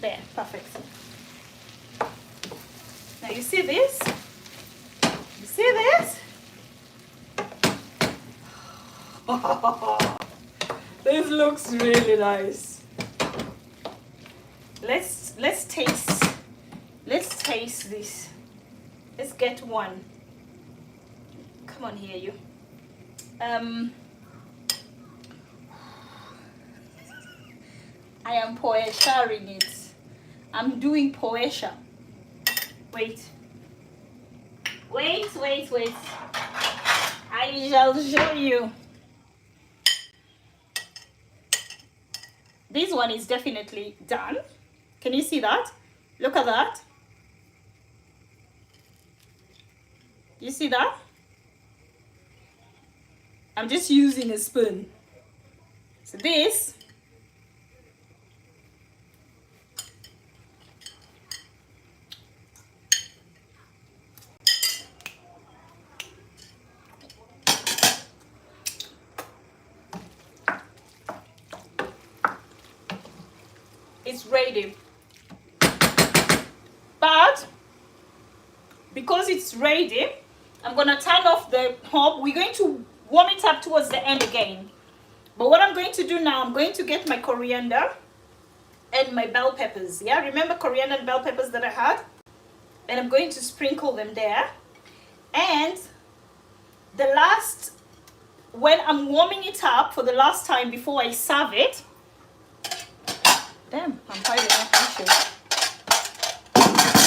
There, perfect. Now you see this? You see this? This looks really nice. Let's taste this. Let's get one. Come on here, you. I am poesharing it. I'm doing poesha. Wait. I shall show you. This one is definitely done. Can you see that? Look at that. You see that? I'm just using a spoon. So this is ready. But because it's ready, I'm gonna turn off the hob. We're going to warm it up towards the end again. But what I'm going to do now, I'm going to get my coriander and my bell peppers. Yeah, remember coriander and bell peppers that I had? And I'm going to sprinkle them there. And the last, when I'm warming it up for the last time before I serve it, damn, I'm piling up dishes.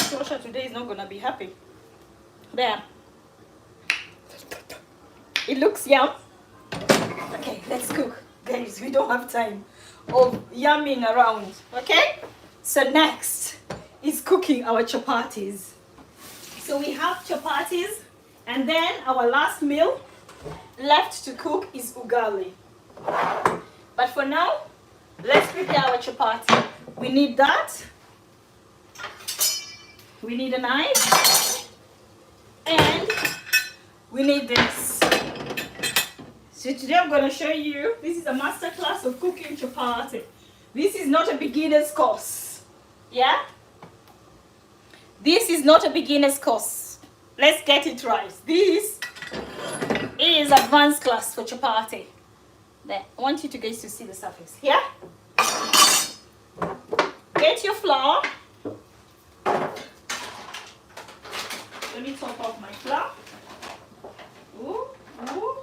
Joshua today is not gonna be happy. There. It looks yum. Okay, let's cook. Guys, we don't have time of yumming around. Okay? So next is cooking our chapatis. So we have chapatis, and then our last meal left to cook is ugali. But for now, let's prepare our chapati. We need that. We need a knife. And we need this. So today I'm going to show you, this is a master class of cooking chapati. This is not a beginner's course. Yeah? This is not a beginner's course. Let's get it right. This is advanced class for chapati. There, I want you to guys to see the surface. Yeah? Get your flour. Let me top off my flour. Ooh, ooh.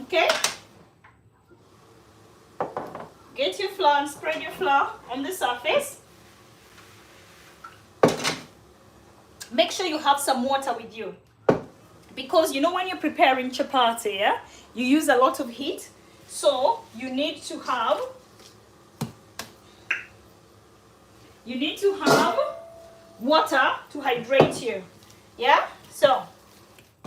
Okay. Get your flour and spread your flour on the surface. Make sure you have some water with you. because you know when you're preparing chapati, yeah, you use a lot of heat, so you need to have water to hydrate you. Yeah, so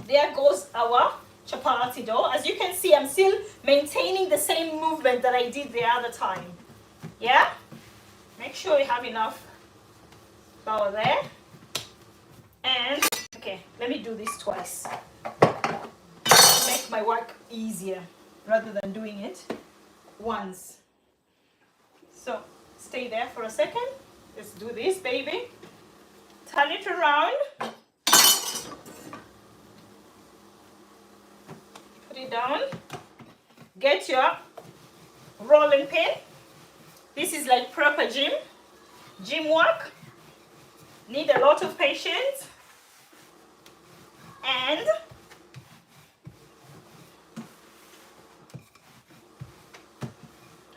there goes our chapati dough. As you can see, I'm still maintaining the same movement that I did the other time. Yeah, make sure you have enough flour there. And okay, let me do this twice to make my work easier rather than doing it once. So stay there for a second. Let's do this, baby. Turn it around. Put it down. Get your rolling pin. This is like proper gym work. Need a lot of patience. And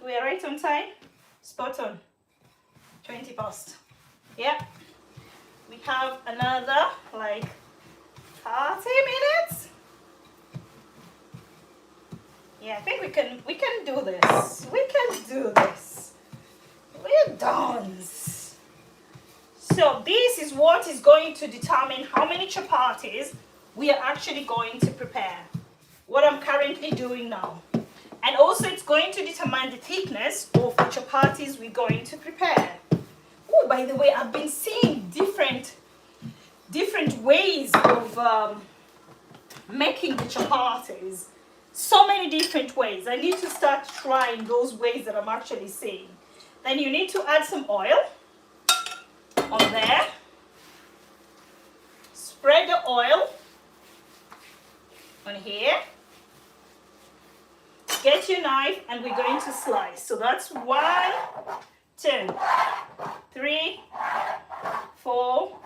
we are right on time. Spot on. 20 past. Yeah. We have another like 30 minutes. Yeah, I think we can do this. We can do this. We're done. So this is what is going to determine how many chapatis we are actually going to prepare. What I'm currently doing now. And also it's going to determine the thickness of the chapatis we're going to prepare. Oh, by the way, I've been seeing different ways of making the chapatis. So many different ways. I need to start trying those ways that I'm actually seeing. Then you need to add some oil on there. Spread the oil on here. Get your knife and we're going to slice. So that's 1, 2, 3, 4,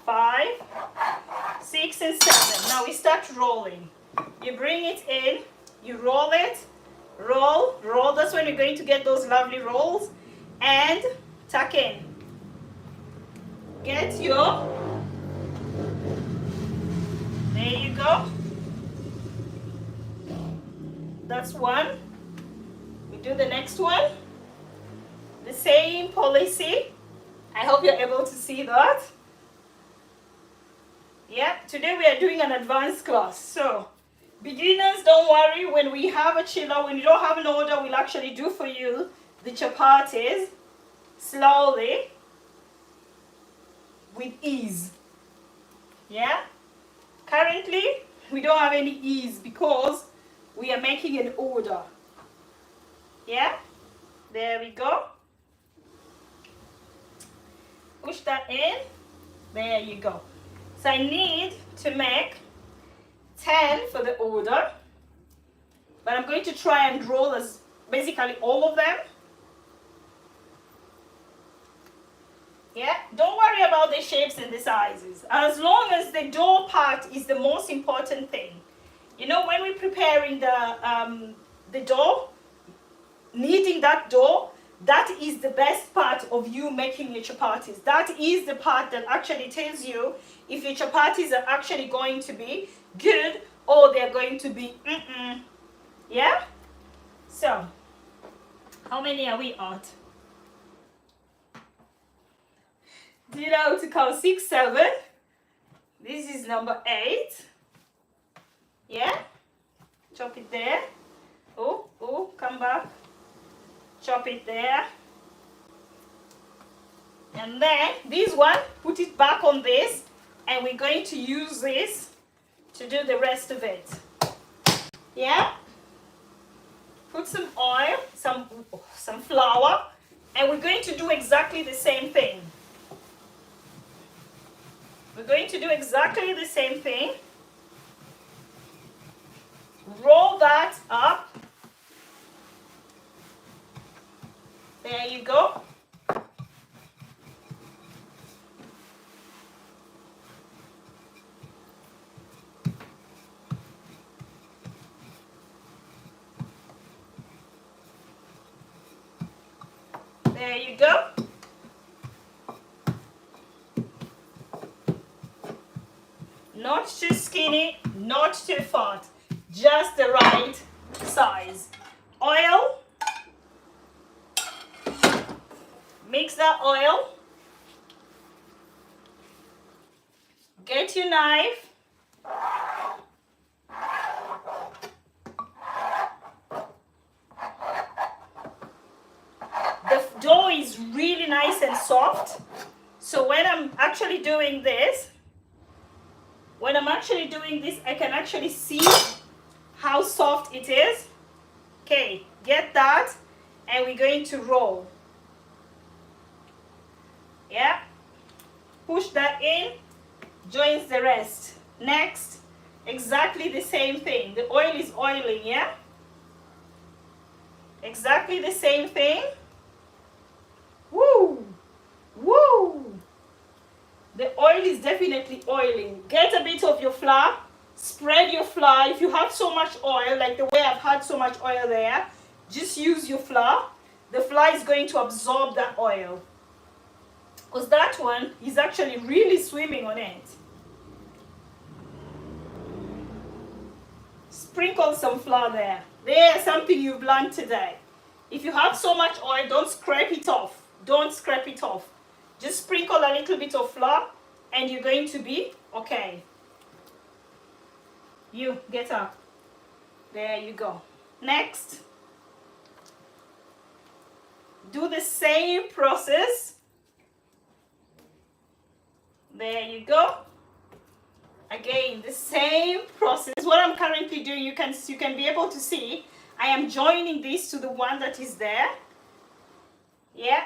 5, 6, and 7. Now we start rolling. You bring it in, you roll it, roll. That's when you're going to get those lovely rolls. And tuck in. Get your, there you go. That's one. We do the next one. The same policy. I hope you're able to see that. Yeah, today we are doing an advanced class. So, beginners, don't worry. When we have a chiller, when you don't have an order, we'll actually do for you the chapatis slowly with ease. Yeah? Currently, we don't have any ease because we are making an order. Yeah? There we go. Push that in. There you go. So I need to make 10 for the order. But I'm going to try and roll as basically all of them. Yeah, don't worry about the shapes and the sizes. As long as the dough part is the most important thing. You know, when we're preparing the dough, kneading that dough, that is the best part of you making your chapatis. That is the part that actually tells you if your chapatis are actually going to be good or they're going to be Yeah? So, how many are we at? Did I have to count 6, 7? This is number 8. Yeah? Chop it there. Oh, come back. Chop it there. And then this one, put it back on this, and we're going to use this to do the rest of it. Yeah? Put some oil, some flour, and we're going to do exactly the same thing. We're going to do exactly the same thing. Roll that up. There you go. There you go. Not too skinny, not too fat. Just the right size. Oil. Mix that oil. Get your knife. The dough is really nice and soft. So when I'm actually doing this, I can actually see how soft it is. Okay, get that, and we're going to roll. Yeah, push that in, joins the rest. Next, exactly the same thing. The oil is oiling, yeah? Exactly the same thing. Woo! Woo! The oil is definitely oiling. Get a bit of your flour. Spread your flour. If you have so much oil, like the way I've had so much oil there, just use your flour. The flour is going to absorb that oil. Because that one is actually really swimming on it. Sprinkle some flour there. There's something you've learned today. If you have so much oil, don't scrape it off. Don't scrape it off. Just sprinkle a little bit of flour and you're going to be okay. You get up. There you go. Next, do the same process. There you go. Again, the same process. What I'm currently doing, you can be able to see, I am joining this to the one that is there. Yeah.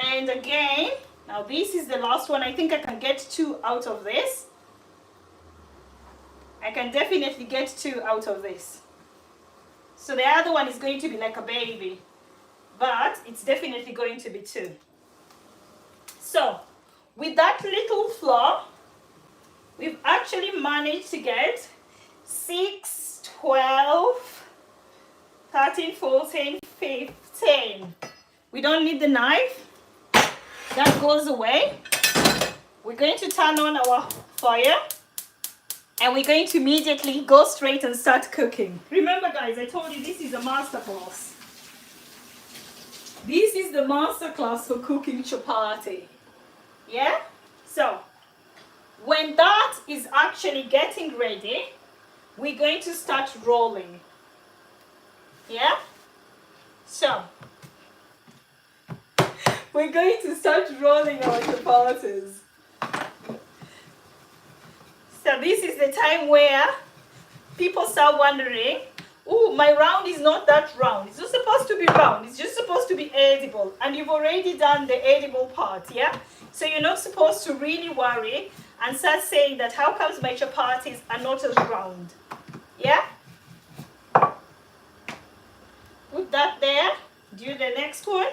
And again, now this is the last one. I think I can get 2 out of this. I can definitely get 2 out of this. So the other one is going to be like a baby, but it's definitely going to be 2. So with that little flour, we've actually managed to get 6, 12, 13, 14, 15. We don't need the knife. That goes away. We're going to turn on our fire and we're going to immediately go straight and start cooking. Remember guys, I told you this is a masterclass. This is the masterclass for cooking chapati. Yeah? So, when that is actually getting ready, we're going to start rolling. Yeah? So, we're going to start rolling our chapatis. So this is the time where people start wondering, oh, my round is not that round. It's not supposed to be round. It's just supposed to be edible. And you've already done the edible part, yeah? So you're not supposed to really worry and start saying that how comes my chapatis are not as round? Yeah? Put that there. Do the next one.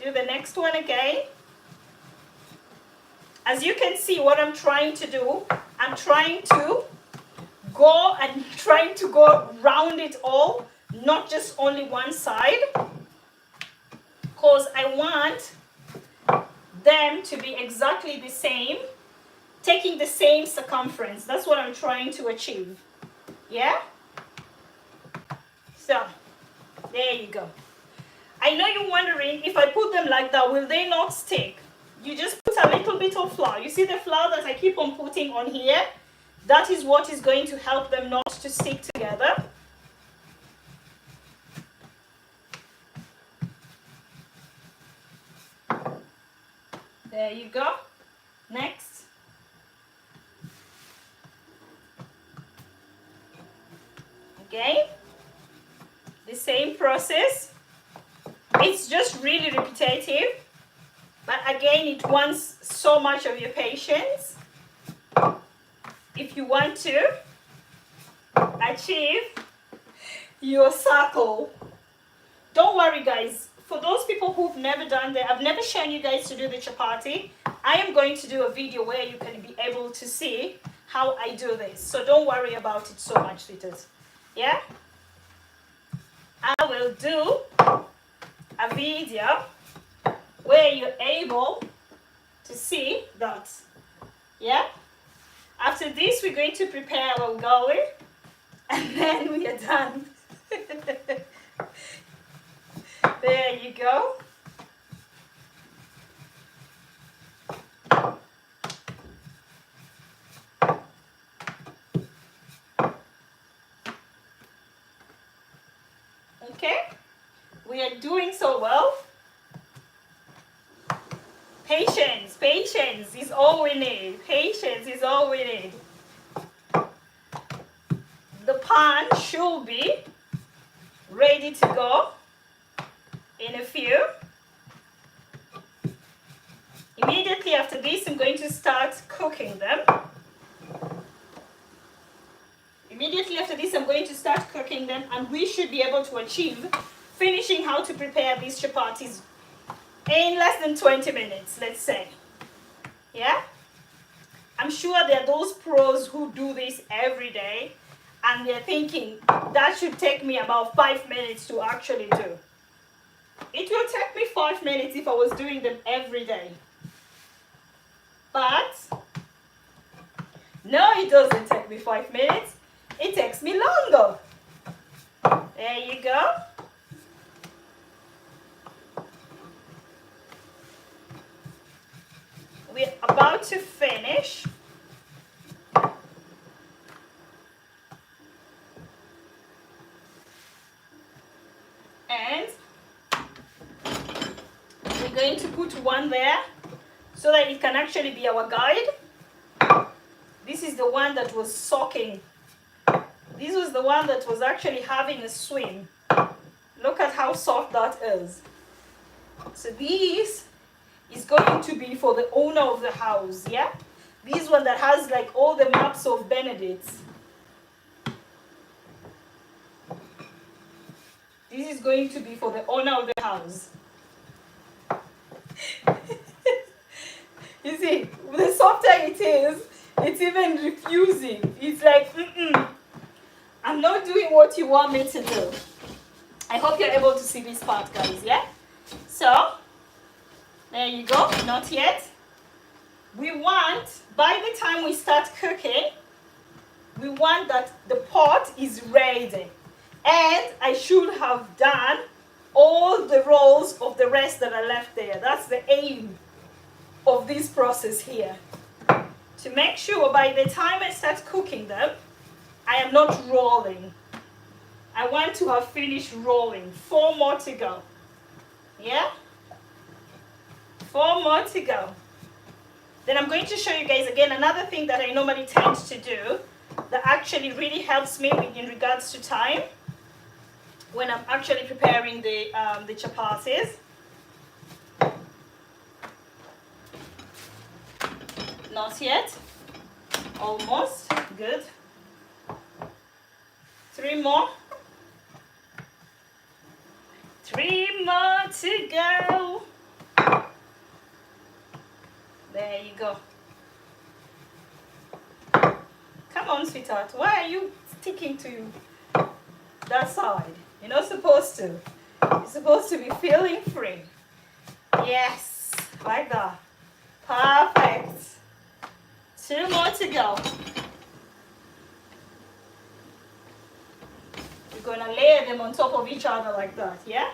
Do the next one again. As you can see, what I'm trying to do, I'm trying to go round it all, not just only one side, because I want them to be exactly the same, taking the same circumference. That's what I'm trying to achieve. Yeah? So, there you go. I know you're wondering, if I put them like that, will they not stick? You just put a little bit of flour. You see the flour that I keep on putting on here? That is what is going to help them not to stick together. There you go. Next. Again, the same process. It's just really repetitive, but again, it wants so much of your patience. If you want to achieve your circle. Don't worry guys, for those people who've never done that, I've never shown you guys to do the chapati. I am going to do a video where you can be able to see how I do this. So don't worry about it so much, sweeties. Yeah? I will do a video where you're able to see that. Yeah. After this, we're going to prepare our garlic, and then we are done. There you go. Okay, we are doing so well. Patience is all we need. Patience is all we need. The pan should be ready to go in a few. Immediately after this, I'm going to start cooking them. Immediately after this, I'm going to start cooking them, and we should be able to achieve finishing how to prepare these chapatis in less than 20 minutes, let's say. Yeah? I'm sure there are those pros who do this every day, and they're thinking, that should take me about 5 minutes to actually do. It will take me 5 minutes if I was doing them every day. But, no, it doesn't take me 5 minutes. It takes me longer. There you go. We're about to finish. And we're going to put one there so that it can actually be our guide. This is the one that was soaking. This was the one that was actually having a swim. Look at how soft that is. So this is going to be for the owner of the house, yeah? This one that has like all the maps of Benedict's. This is going to be for the owner of the house. You see, the softer it is, it's even refusing. It's like, I'm not doing what you want me to do. I hope you're able to see this part, guys, yeah? So, there you go, not yet. We want, by the time we start cooking, we want that the pot is ready. And I should have done all the rolls of the rest that are left there. That's the aim of this process here. To make sure by the time I start cooking them, I am not rolling. I want to have finished rolling. 4 more to go. Yeah? 4 more to go. Then I'm going to show you guys again another thing that I normally tend to do that actually really helps me in regards to time when I'm actually preparing the chapatis. Not yet. Almost. Good. 3 more. 3 more to go. There you go. Come on, sweetheart. Why are you sticking to that side? You're not supposed to. You're supposed to be feeling free. Yes, like that. Perfect. 2 more to go. We're going to layer them on top of each other like that, yeah?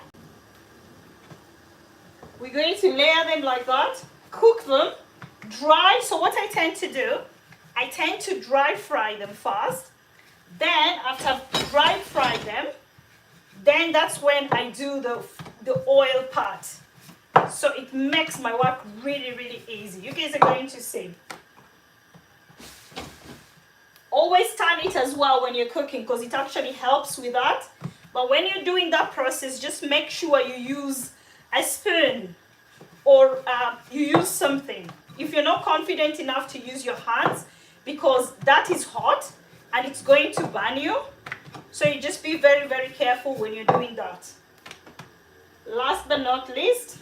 We're going to layer them like that, cook them, dry. So what I tend to do, I tend to dry fry them first. Then after I've dry fried them, then that's when I do the oil part. So it makes my work really, really easy. You guys are going to see. Always turn it as well when you're cooking because it actually helps with that. But when you're doing that process, just make sure you use a spoon or you use something. If you're not confident enough to use your hands, because that is hot and it's going to burn you. So you just be very, very careful when you're doing that. Last but not least,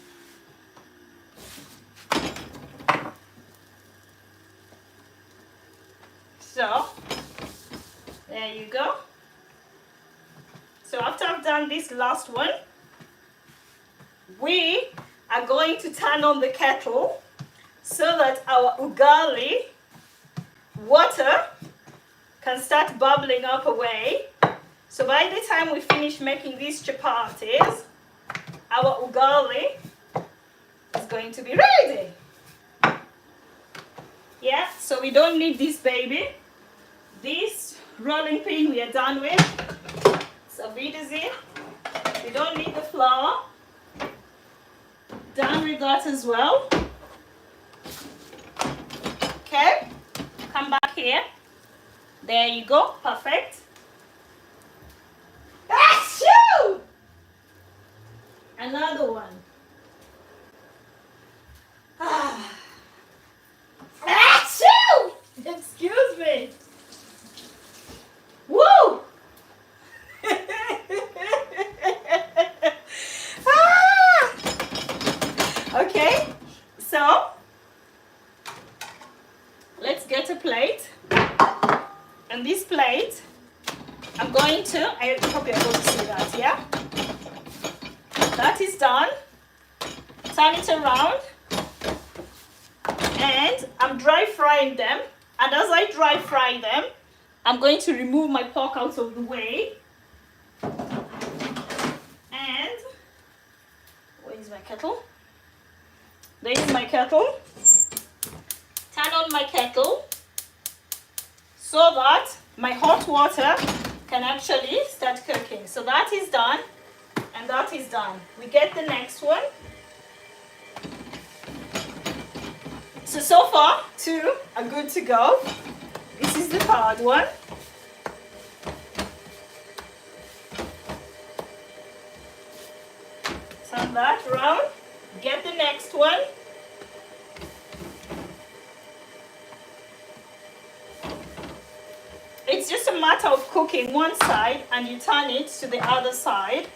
so there you go. So after I've done this last one, we are going to turn on the kettle so that our ugali water can start bubbling up away. So by the time we finish making these chapatis, our ugali is going to be ready. Yeah, so we don't need this baby. This rolling pin we are done with. So Wiedersehen. We don't need the flour. Done with that as well. Okay, come back here. There you go, perfect. Achoo! Another one. Achoo! Excuse me. Woo! Okay, so let's get a plate. And this plate, I'm going to, I hope you're able to see that, yeah? That is done. Turn it around. And I'm dry frying them. And as I dry fry them, I'm going to remove my pork out of the way. And, where is my kettle? There is my kettle. Turn on my kettle so that my hot water can actually start cooking. So that is done, and that is done. We get the next one. So far, 2 are good to go. This is the third one. Turn that around. Get the next one. It's just a matter of cooking one side and you turn it to the other side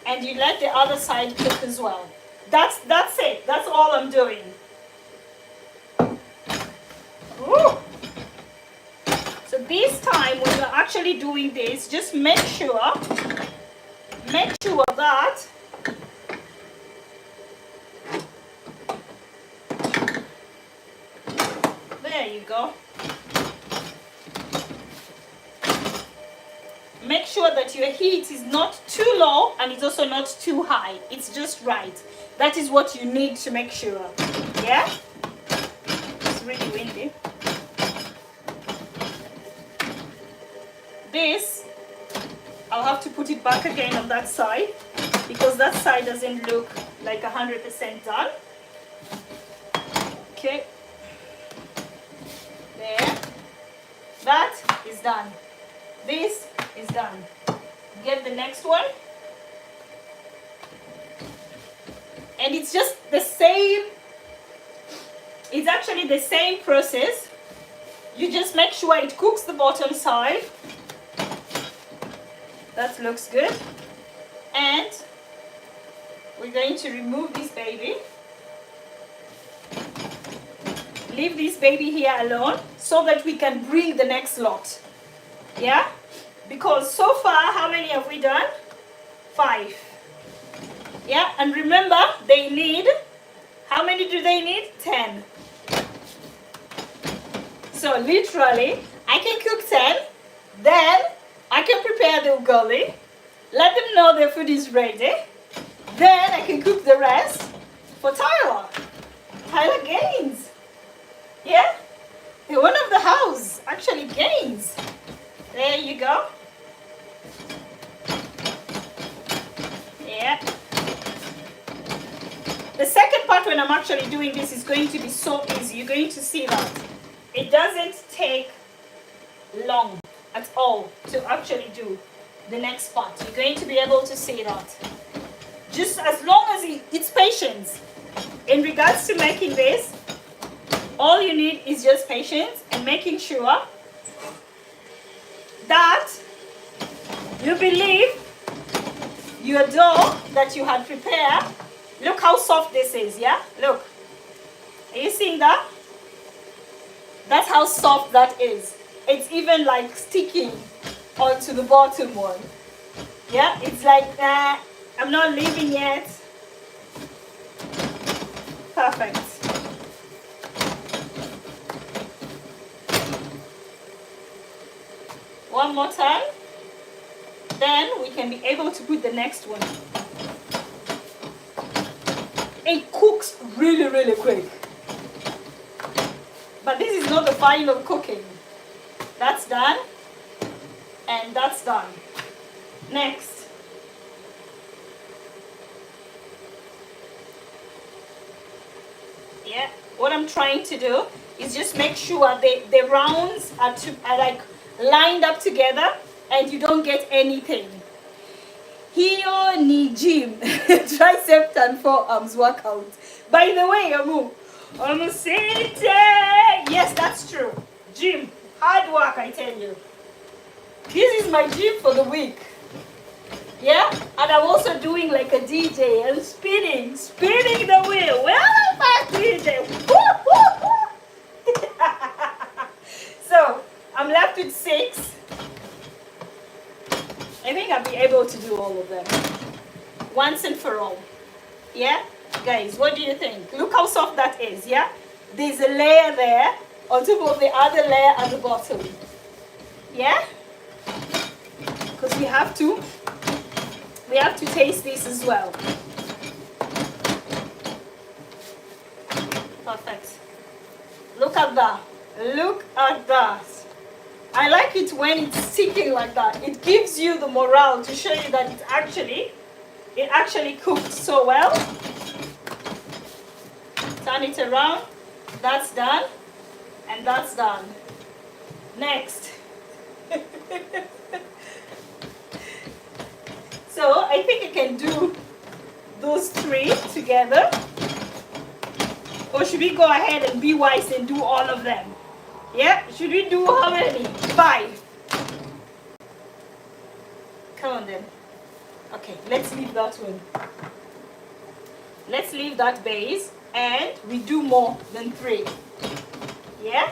and you let the other side cook as well. That's it. That's all I'm doing. Ooh. So this time when you're actually doing this, just make sure that there you go. Make sure that your heat is not too low and it's also not too high. It's just right. That is what you need to make sure. Yeah? It's really windy. This, I'll have to put it back again on that side because that side doesn't look like 100% done. Okay. There. That is done. This is done. Get the next one. And it's just the same, it's actually the same process. You just make sure it cooks the bottom side. That looks good. And we're going to remove this baby. Leave this baby here alone so that we can bring the next lot. Yeah? Because so far, how many have we done? 5. Yeah? And remember, they need, how many do they need? 10. So literally, I can cook 10, then I can prepare the ugali, let them know their food is ready, then I can cook the rest for Tyler. Tyler gains. Yeah? The one of the house actually gains. There you go. Yeah. The second part when I'm actually doing this is going to be so easy. You're going to see that. It doesn't take long at all to actually do the next part. You're going to be able to see that. Just as long as it's patience. In regards to making this, all you need is just patience and making sure that you believe your dough that you had prepared. Look how soft this is, yeah? Look. Are you seeing that? That's how soft that is. It's even like sticking onto the bottom one. Yeah? It's like, I'm not leaving yet. Perfect. One more time. Then we can be able to put the next one. It cooks really, really quick. But this is not the final cooking. That's done. And that's done. Next. Yeah, what I'm trying to do is just make sure the rounds are like lined up together and you don't get anything. Hiyo ni gym. Tricep and forearms workout. By the way, I'm saying, yes, that's true. Gym, hard work, I tell you. This is my gym for the week. Yeah, and I'm also doing like a DJ and spinning the wheel. Well, I'm a DJ. So I'm left with 6. I think I'll be able to do all of them once and for all. Yeah, guys, what do you think? Look how soft that is. Yeah, there's a layer there on top of the other layer at the bottom. Yeah, because we have to taste this as well. Perfect. Look at that. Look at that. I like it when it's sticking like that. It gives you the morale to show you that it actually cooked so well. Turn it around. That's done. And that's done. Next. So I think I can do those 3 together. Or should we go ahead and be wise and do all of them? Yeah, should we do how many? 5. Come on then. Okay, let's leave that one. Let's leave that base and we do more than 3. Yeah?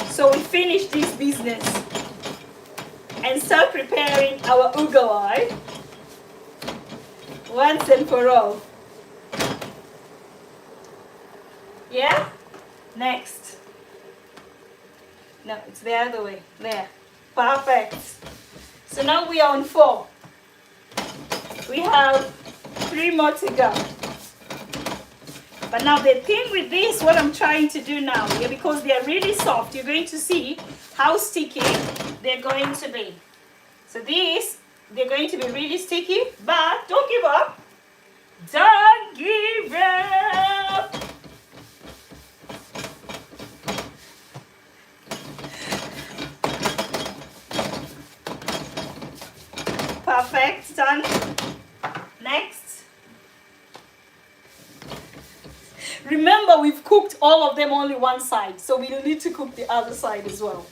So we finish this business and start preparing our ugalai once and for all. Yeah? Next. No, it's the other way. There. Perfect. So now we are on 4. We have 3 more to go. But now the thing with this, what I'm trying to do now, yeah, because they are really soft, you're going to see how sticky they're going to be. So these, they're going to be really sticky, but don't give up. Don't give up. Perfect, done. Next. Remember, we've cooked all of them only one side, so we'll need to cook the other side as well.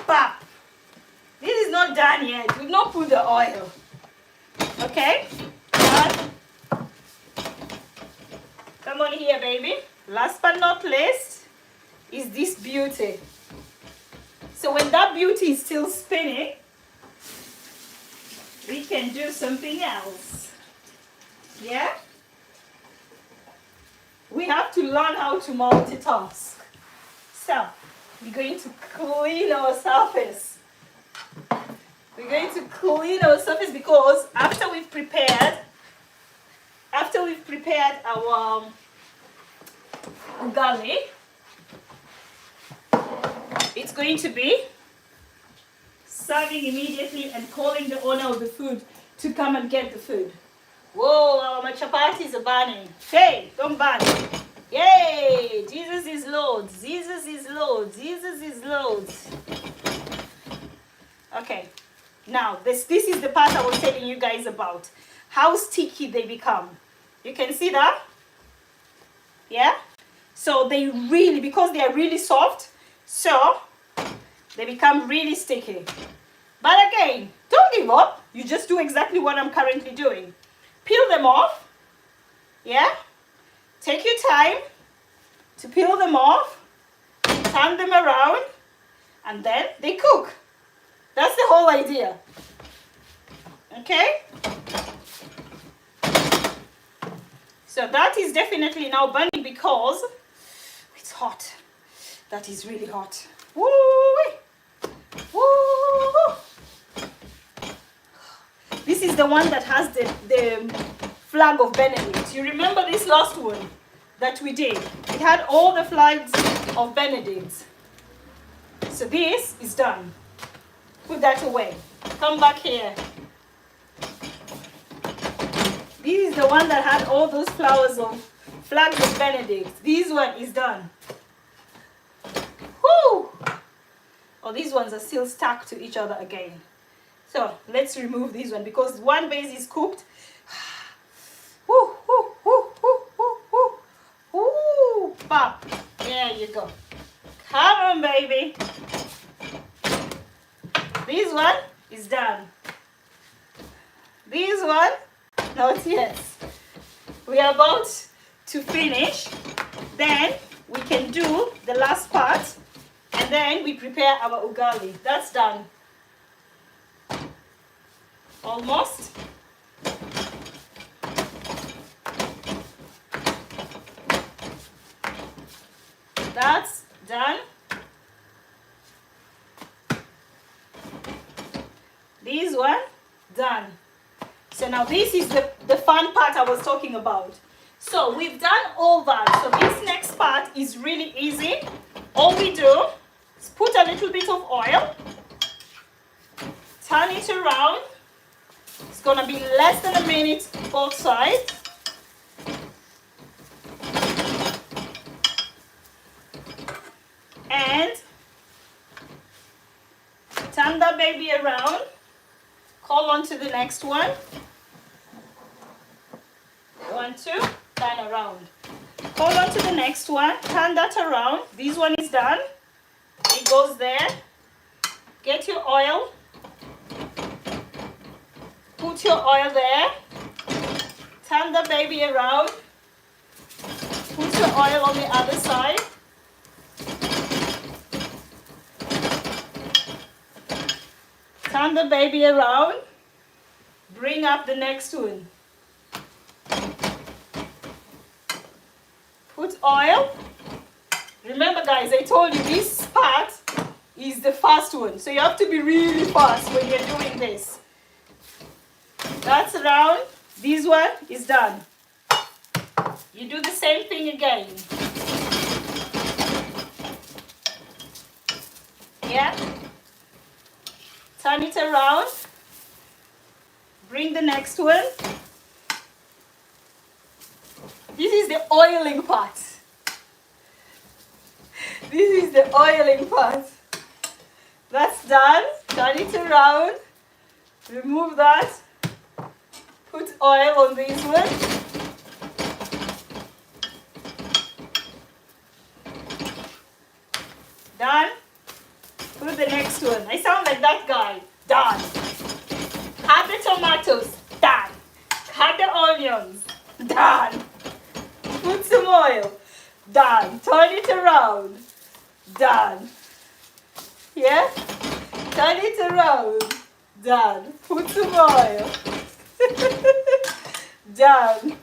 Bap. This is not done yet. We've not put the oil. Okay? Done. Come on here, baby. Last but not least is this beauty. So when that beauty is still spinning, we can do something else. Yeah? We have to learn how to multitask. So, we're going to clean our surface. We're going to clean our surface because after we've prepared our ugali, it's going to be serving immediately and calling the owner of the food to come and get the food. Whoa, our chapatis are burning. Hey, don't burn. Yay! Jesus is Lord. Jesus is Lord. Jesus is Lord. Okay. Now, this is the part I was telling you guys about. How sticky they become. You can see that? Yeah? So they really, because they are really soft, so they become really sticky. But again, don't give up. You just do exactly what I'm currently doing. Peel them off. Yeah? Take your time to peel them off. Turn them around. And then they cook. That's the whole idea. Okay? So that is definitely now burning because it's hot. That is really hot. Woo! Woo! This is the one that has the flag of Benedict. You remember this last one that we did? It had all the flags of Benedict. So this is done. Put that away. Come back here. This is the one that had all those flowers of flags of Benedict. This one is done. Whoo! Oh, these ones are still stuck to each other again. So let's remove this one because one base is cooked. Woo, woo, woo, woo, woo, woo. Woo! Pop. There you go. Come on, baby. This one is done. This one, not yet. We are about to finish. Then we can do the last part. And then we prepare our ugali. That's done. Almost. That's done. This one, done. So now this is the fun part I was talking about. So we've done all that. So this next part is really easy. All we do is put a little bit of oil, turn it around. It's gonna be less than a minute both sides. And turn that baby around. Call on to the next one. 1, 2, turn around. Call on to the next one. Turn that around. This one is done. It goes there. Get your oil. Put your oil there. Turn the baby around. Put your oil on the other side. Turn the baby around. Bring up the next one. Put oil. Remember guys, I told you this part is the fast one. So you have to be really fast when you're doing this. That's around. This one is done. You do the same thing again. Yeah? Turn it around. Bring the next one. This is the oiling part. This is the oiling part. That's done. Turn it around. Remove that. Put oil on this one. Done. Put the next one. I sound like that guy. Done. Cut the tomatoes. Done. Cut the onions. Done. Put some oil. Done. Turn it around. Done. Yeah? Turn it around. Done. Put some oil. Done.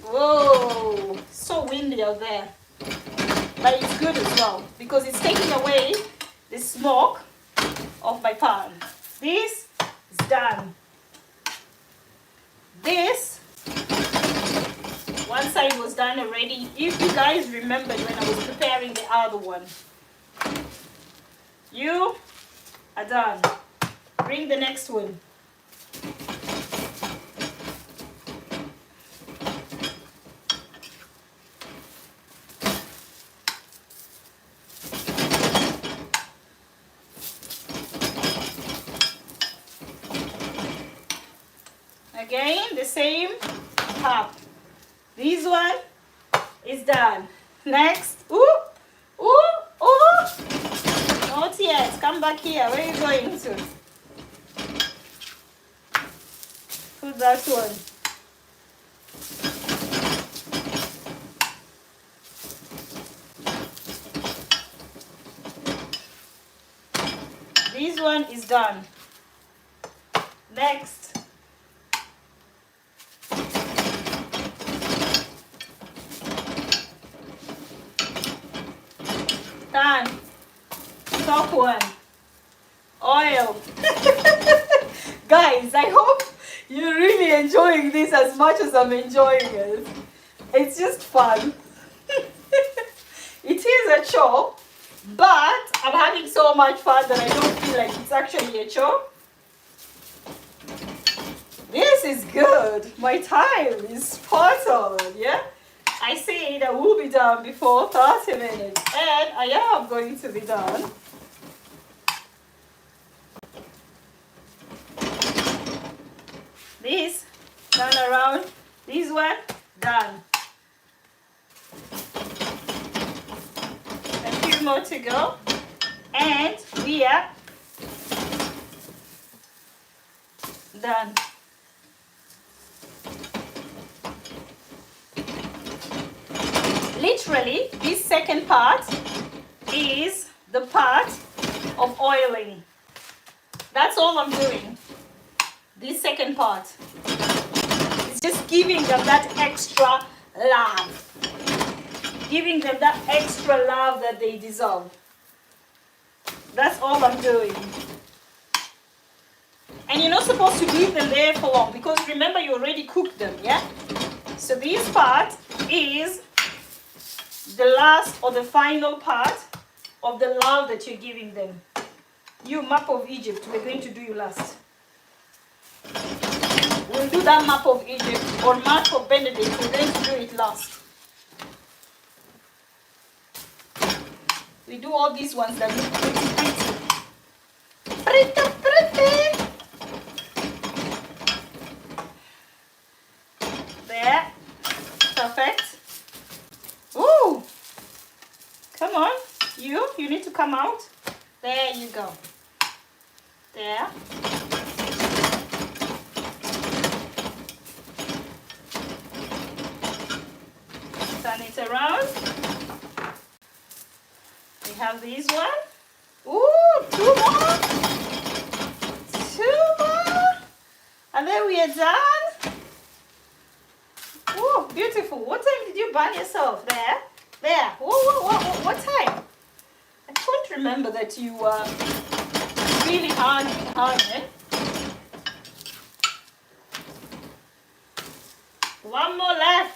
Whoa, so windy out there. But it's good as well because it's taking away the smoke of my pan. This is done. This, one side was done already. If you guys remembered when I was preparing the other one. You are done. Bring the next one. Again, the same half. This one is done. Next. Ooh, ooh, ooh. Not yet. Come back here. Where are you going to? Put that one. This one is done. Next. Done. Top one. Oil. Guys, I hope you're really enjoying this as much as I'm enjoying it. It's just fun. It is a chore, but I'm having so much fun that I don't feel like it's actually a chore. This is good. My time is spot on, yeah? I said I will be done before 30 minutes, and I am going to be done. This, turn around. This one, done. A few more to go, and we are done. Literally, this second part is the part of oiling. That's all I'm doing. This second part is just giving them that extra love. Giving them that extra love that they deserve. That's all I'm doing. And you're not supposed to leave them there for long because remember you already cooked them, yeah? So this part is the last or the final part of the love that you're giving them. You map of Egypt, we're going to do you last. We'll do that map of Egypt or map of Benedict. We're going to do it last. We do all these ones that look pretty. Pretty, pretty. There. Perfect. Ooh. Come on. You need to come out. There you go. There. Turn it around. We have this one. Ooh, two more. Two more. And then we are done. Ooh, beautiful. What time did you burn yourself? There. There. What time? I can't remember that you were really hard, eh? One more left.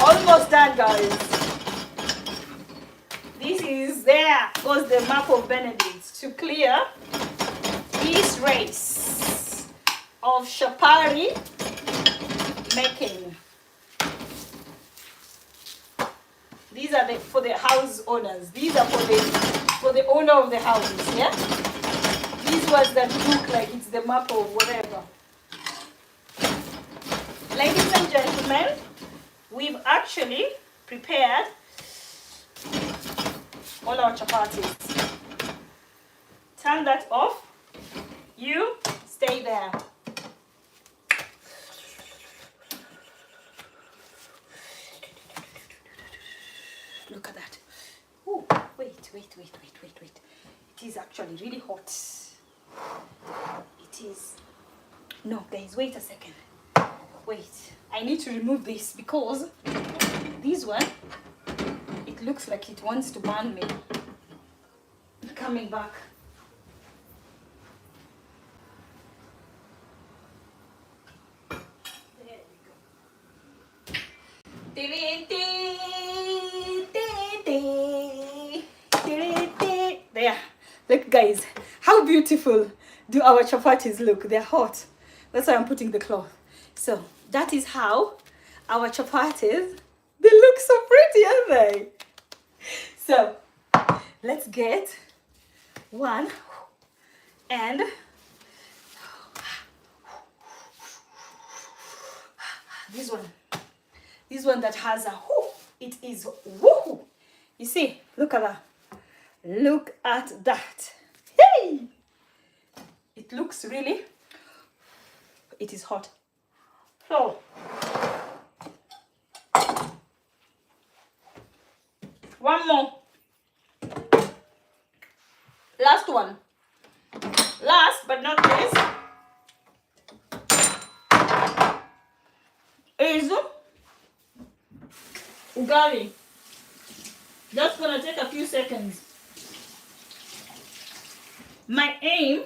Almost done, guys. This is there goes the map of Benedict to clear this race of Shapari making. These are for the house owners. These are for the owner of the house, yeah? These ones that look like it's the map of whatever. Ladies and gentlemen, we've actually prepared all our chapatis. Turn that off. You stay there. Look at that. Oh, wait. It is actually really hot. It is. No, guys, wait a second. Wait, I need to remove this because this one, it looks like it wants to burn me. Coming back. There we go. There. Look, guys, how beautiful do our chapatis look? They're hot. That's why I'm putting the cloth. So that is how our chapatis, they look so pretty, aren't they? So let's get one and this one that has a it is woohoo. You see, look at that. Look at that. Hey, it looks really, it is hot. So one more. Last one. Last but not least is ugali. Just gonna take a few seconds. My aim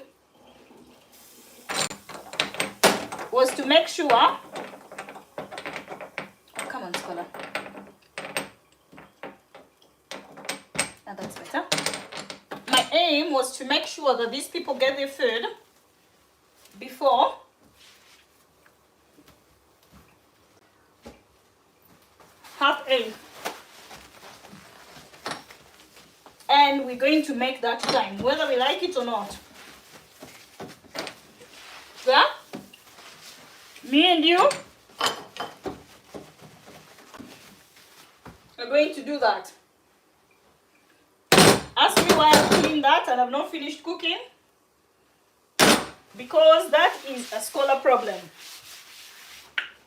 was to make sure. Oh, come on, Scholar. Now that's better. My aim was to make sure that these people get their food before half 8. And we're going to make that time, whether we like it or not. Yeah? Me and you are going to do that. Ask me why I clean that and I've not finished cooking. Because that is a scholar problem.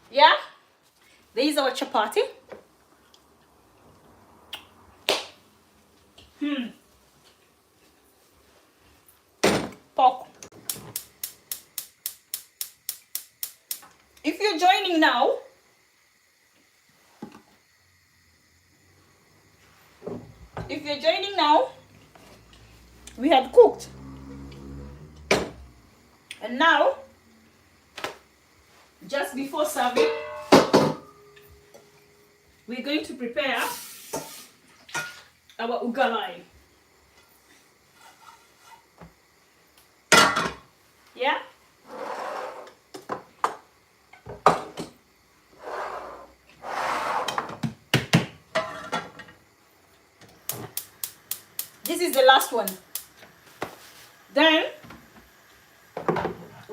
Yeah? There is our chapati. Pork. If you're joining now, we had cooked. And now, just before serving, we're going to prepare our ugali. Yeah? This is the last one. Then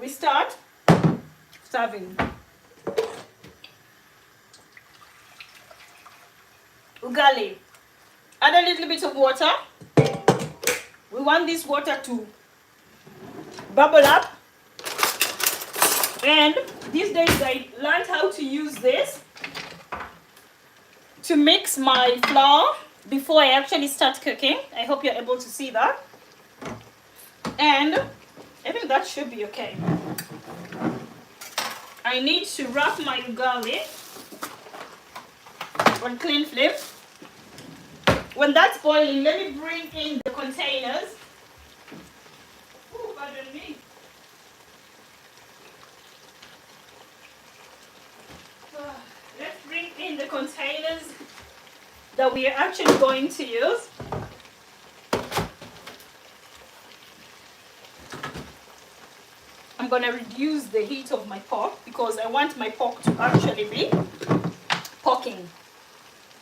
we start serving. Ugali. Add a little bit of water. We want this water to bubble up. And these days I learned how to use this to mix my flour before I actually start cooking. I hope you're able to see that. And I think that should be okay. I need to wrap my ugali on clean flame. When that's boiling, let me bring in the containers. Oh, pardon me. Let's bring in the containers that we are actually going to use. I'm going to reduce the heat of my pot because I want my pork to actually be poking.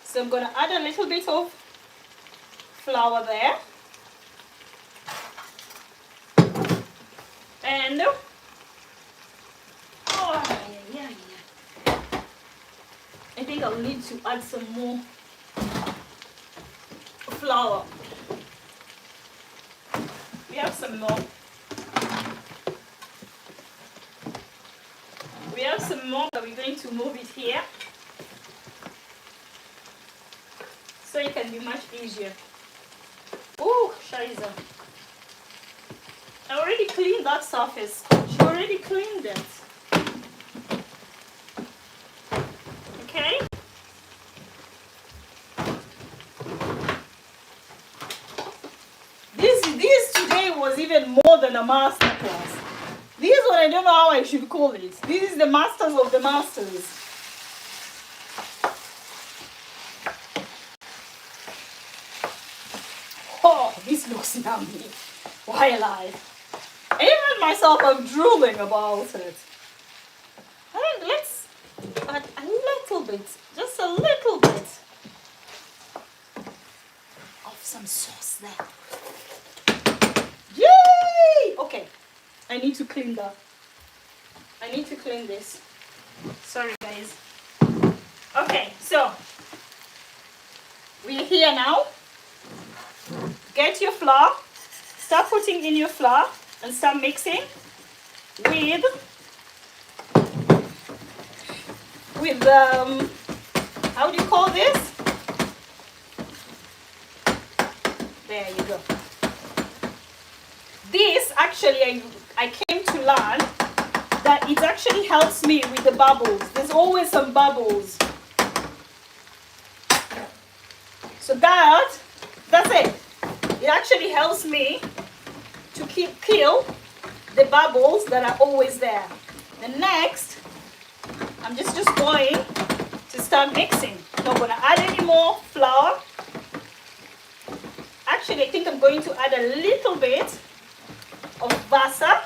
So I'm going to add a little bit of flour there. And I think I'll need to add some more flour. We have some more. We have some more, but we're going to move it here so it can be much easier. Oh, Shiza. I already cleaned that surface. She already cleaned it. Okay? This today was even more than a master class. This one, I don't know how I should call it. This is the masters of the masters. Oh, this looks yummy. Why alive? Even myself, I'm drooling about it. I think let's add a little bit, just a little bit of some sauce there. Yay! Okay, I need to clean that. I need to clean this. Sorry, guys. Okay, so we're here now. Get your flour. Start putting in your flour and start mixing with how do you call this? There you go. This actually, I came to learn that it actually helps me with the bubbles. There's always some bubbles. So that's it. It actually helps me to kill the bubbles that are always there. The next, I'm just going to start mixing. Not gonna add any more flour. Actually, I think I'm going to add a little bit of Vasa.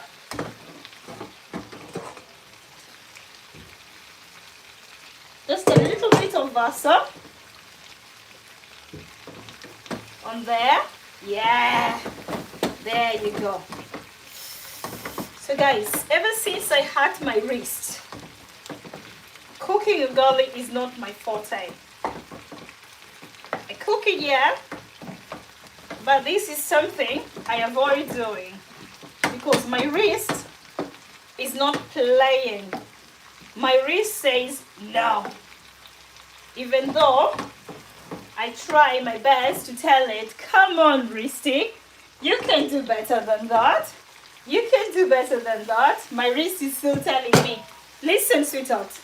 Just a little bit of Vasa on there. Yeah, there you go. So guys, ever since I hurt my wrist, cooking ugali is not my forte. I cook it, yeah, but this is something I avoid doing because my wrist is not playing. My wrist says no. Even though I try my best to tell it, come on, wristy, you can do better than that. You can do better than that. My wrist is still telling me, listen, sweetheart,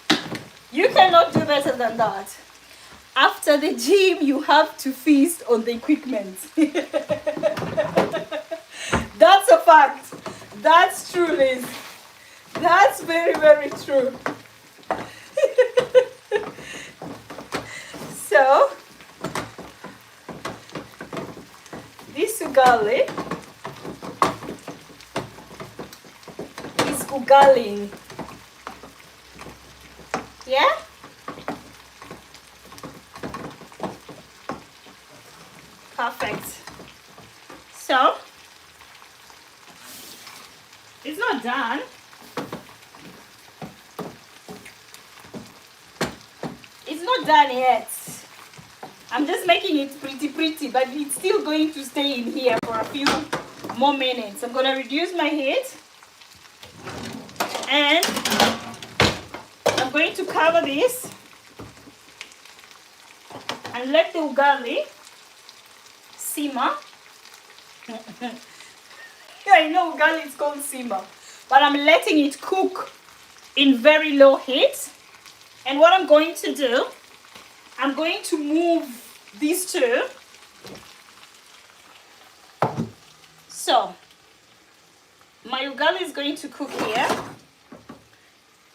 you cannot do better than that. After the gym, you have to feast on the equipment. That's a fact. That's true, Liz. That's very, very true. So, this ugali is ugaling. Yeah? Perfect. So, it's not done. It's not done yet. I'm just making it pretty, but it's still going to stay in here for a few more minutes. I'm going to reduce my heat. And I'm going to cover this and let the ugali simmer. I know ugali is called simmer, but I'm letting it cook in very low heat. And what I'm going to do, I'm going to move these two. So, my ugali is going to cook here.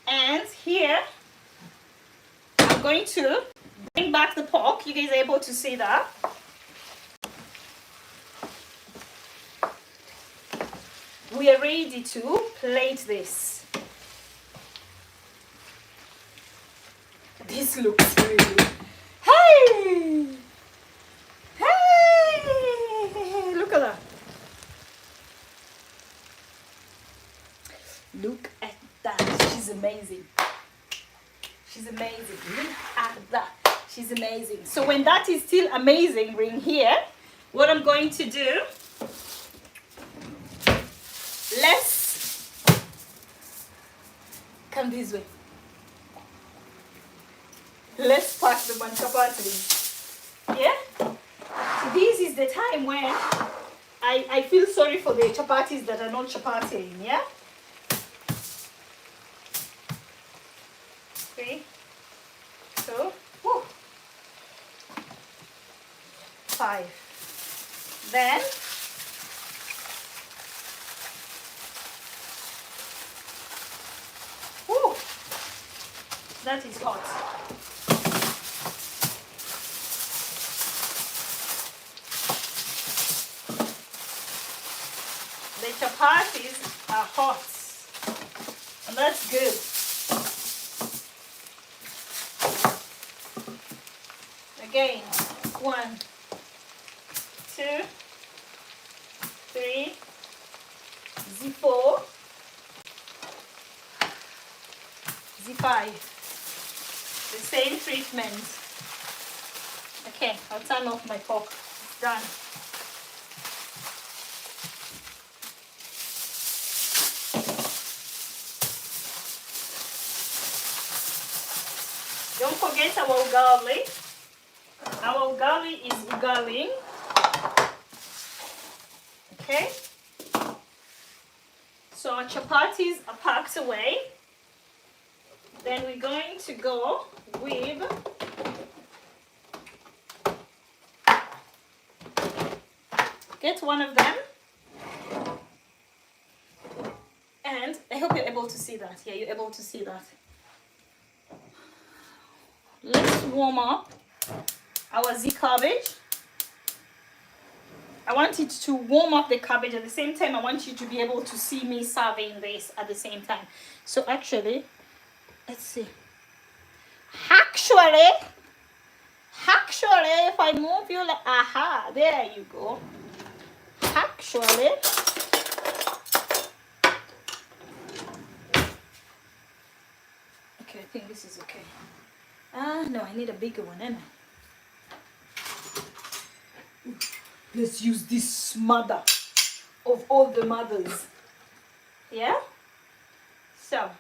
And here, I'm going to bring back the pork. You guys are able to see that. We are ready to plate this. This looks really good. Hey! Hey! Look at that. Look at that. She's amazing. She's amazing. Look at that. She's amazing. So when that is still amazing, ring here, what I'm going to do, let's come this way. Let's pack the chapati. Yeah? So this is the time when I feel sorry for the chapatis that are not chapating, yeah? 3, 2, 5. Then that is hot. The chapatis are hot, and that's good. Again, 1, 2, 3, Z4, Z5. The same treatment. Okay, I'll turn off my pork. It's done. Don't forget our ugali. Our ugali is ugaling. Okay? So our chapatis are packed away. Then we're going to go with get one of them. And I hope you're able to see that. Yeah, you're able to see that. Let's warm up our Z cabbage. I want it to warm up the cabbage at the same time. I want you to be able to see me serving this at the same time. So actually, let's see. Actually, if I move you like, aha, there you go. Actually, okay, I think this is okay. No, I need a bigger one, ain't I? Let's use this mother of all the mothers. Yeah? So,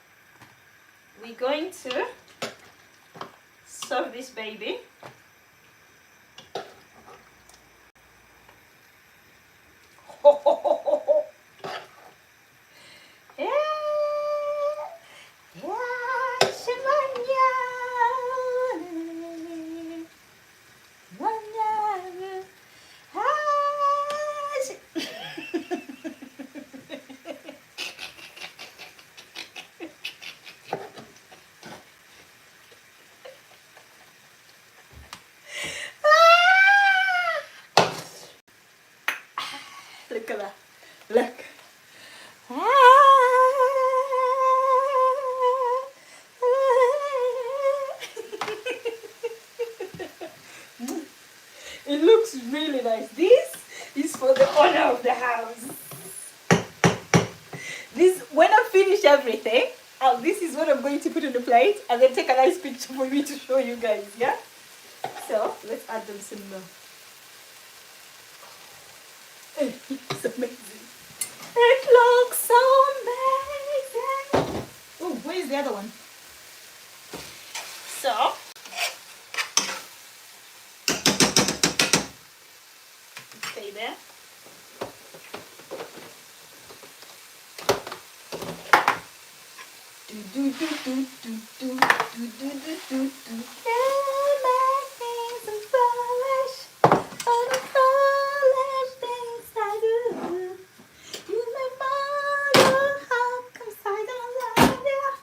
we're going to serve this baby. Ho, ho, ho, ho, ho. Yeah. Yeah, Shemanya. Manya. Look at that. Look. It looks really nice. This is for the owner of the house. This, when I finish everything, this is what I'm going to put on the plate and then take a nice picture for me to show you guys, yeah? So, let's add them some more. It's amazing. It looks so amazing. Oh, where's the other one? So, stay there. Do do do do do do do do do do. Yeah, my things and polish, all the polish things I do. You make my heart come side on line, yeah.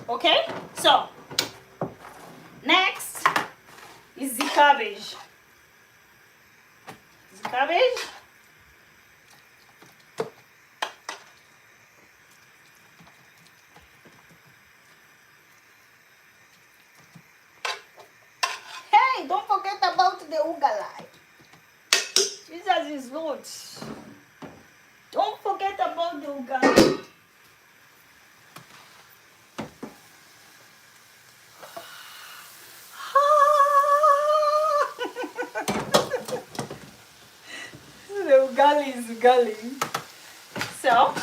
Okay, so next is the cabbage. The cabbage. Hey, don't forget about the ugalai. Jesus is Lord. Don't forget about the ugalai. The ugali is ugali. So,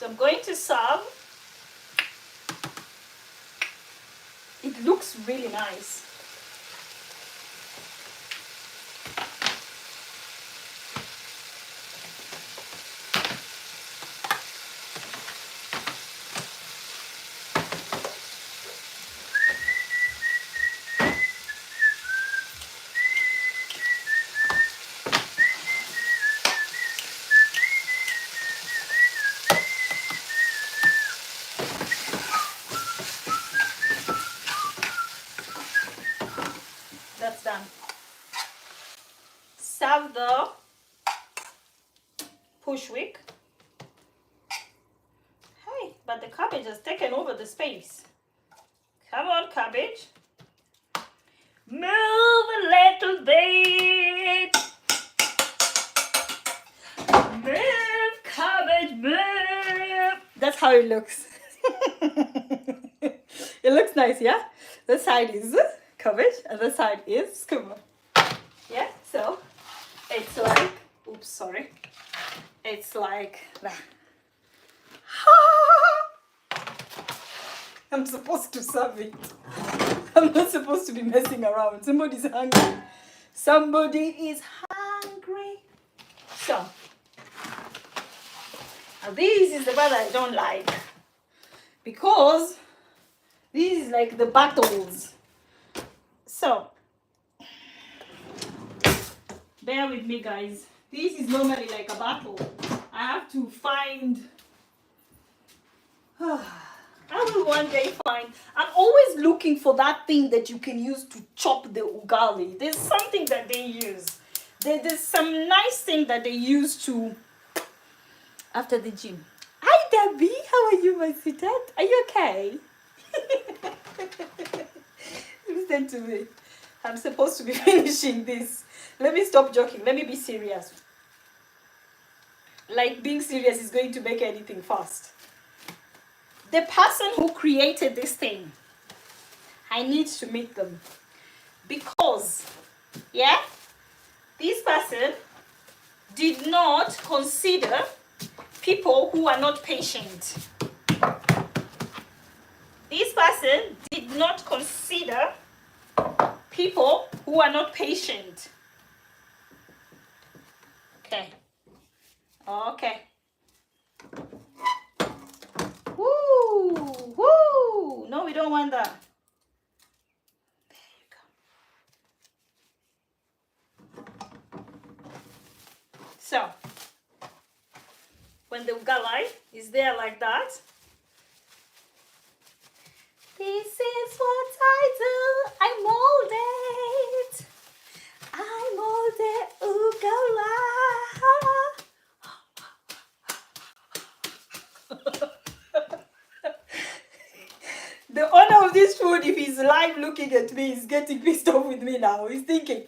I'm going to serve. It looks really nice. That's done. Serve the push wick. Hey, but the cabbage has taken over the space. Come on, cabbage. Move a little bit. Move, cabbage, move. That's how it looks. It looks nice, yeah? This side is cabbage and this side is skuma. Yeah, so it's like, oops, sorry. It's like that. I'm supposed to serve it. I'm not supposed to be messing around. Somebody's hungry. Somebody is hungry. So, now this is the part I don't like. Because this is like the battles. So, bear with me, guys. This is normally like a battle. I have to find... I will one day find... I'm always looking for that thing that you can use to chop the ugali. There's something that they use. There's some nice thing that they use to... After the gym. Hi, Debbie. How are you, my sweetheart? Are you okay? Listen to me. I'm supposed to be finishing this. Let me stop joking. Let me be serious. Like, being serious is going to make anything fast. The person who created this thing, I need to meet them. Because, yeah, this person did not consider people who are not patient. This person did not consider people who are not patient. Okay. Okay. Woo! Woo! No, we don't want that. There you go. So, when the ugali is there like that, this is what I do. I mold it. I mold it ugali. The owner of this food, if he's live looking at me, is getting pissed off with me now. He's thinking,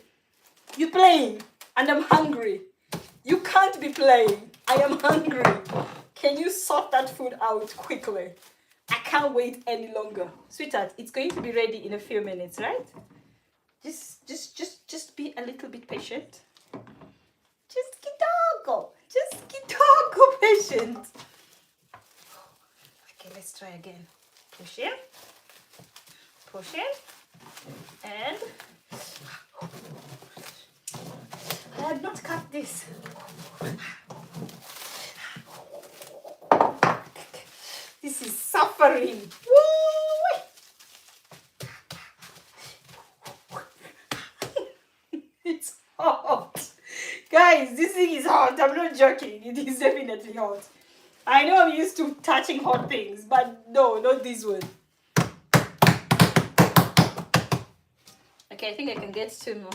you're playing and I'm hungry. You can't be playing. I am hungry. Can you sort that food out quickly? I can't wait any longer. Sweetheart, it's going to be ready in a few minutes, right? Just be a little bit patient. Just kidogo patient. Okay, let's try again. Push in, and I have not cut this. This is suffering. Woo! It's hot. Guys, this thing is hot. I'm not joking. It is definitely hot. I know I'm used to touching hot things, but no, not this one. Okay, I think I can get two more.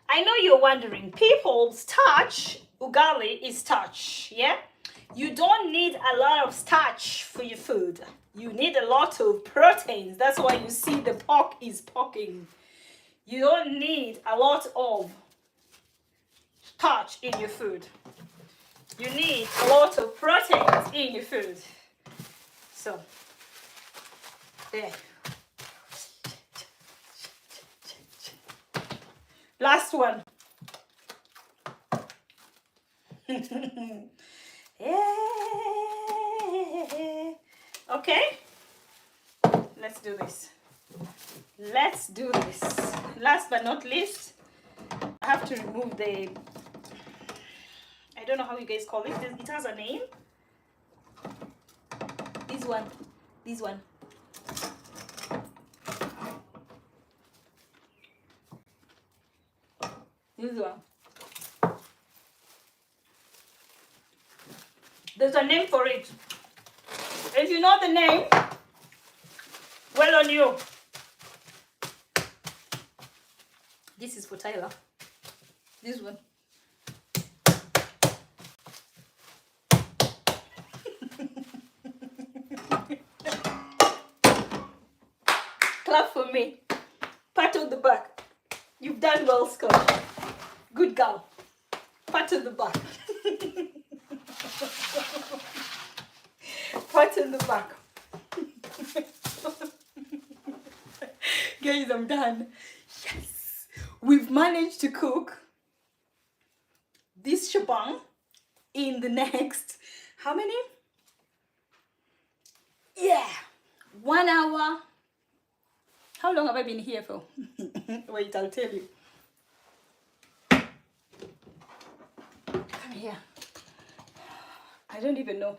I know you're wondering, people's touch, ugali is starch, yeah? You don't need a lot of starch for your food. You need a lot of proteins. That's why you see the pork is poking. You don't need a lot of starch in your food. You need a lot of proteins in your food. So, there. Last one. Okay, let's do this. Let's do this. Last but not least, I have to remove the, I don't know how you guys call it. It has a name. This one. This one. This one. There's a name for it. If you know the name, well on you. This is for Tyler. This one. Clap for me. Pat on the back. You've done well, Scotch. Good girl. Pat on the back. Pat on the back. Guys, I'm done. Yes. We've managed to cook this shebang in the next, how many? Yeah, 1 hour. How long have I been here for? Wait, I'll tell you. Come here. I don't even know.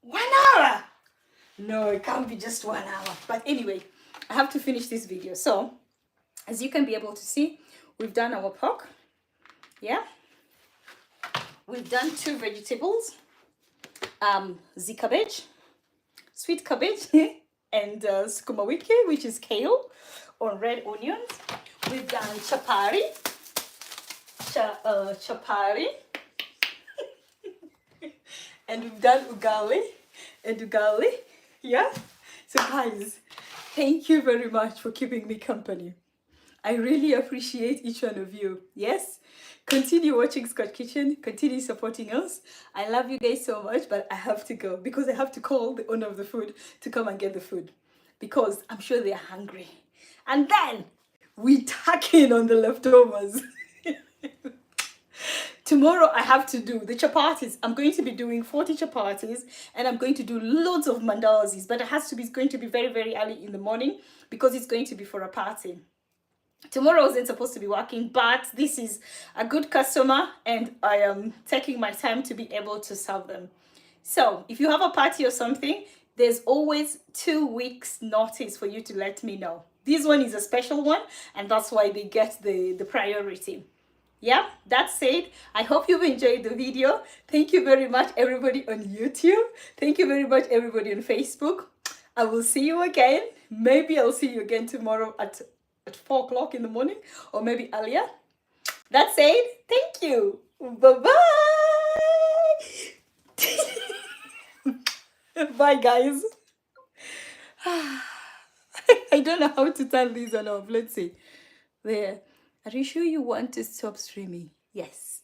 1 hour. No, it can't be just 1 hour. But anyway, I have to finish this video. So, as you can be able to see, we've done our pork. Yeah. We've done 2 vegetables. The cabbage, sweet cabbage, and sukuma wiki, which is kale, on red onions. We've done chapati, chapati, and we've done ugali. Yeah. So guys, thank you very much for keeping me company. I really appreciate each one of you. Yes, continue watching Scotch Kitchen, continue supporting us. I love you guys so much, but I have to go because I have to call the owner of the food to come and get the food because I'm sure they're hungry. And then we tack in on the leftovers. Tomorrow I have to do the chapatis. I'm going to be doing 40 chapatis and I'm going to do loads of mandazis, but it's going to be very, very early in the morning because it's going to be for a party. Tomorrow I wasn't supposed to be working, but this is a good customer and I am taking my time to be able to serve them. So if you have a party or something, there's always 2 weeks notice for you to let me know. This one is a special one and that's why they get the priority. Yeah, that said, I hope you've enjoyed the video. Thank you very much everybody on YouTube. Thank you very much everybody on Facebook. I will see you again. Maybe I'll see you again tomorrow at 4 o'clock in the morning or maybe earlier. That said, thank you. Bye-bye. Bye, guys. I don't know how to turn these on off. Let's see. There. Are you sure you want to stop streaming? Yes.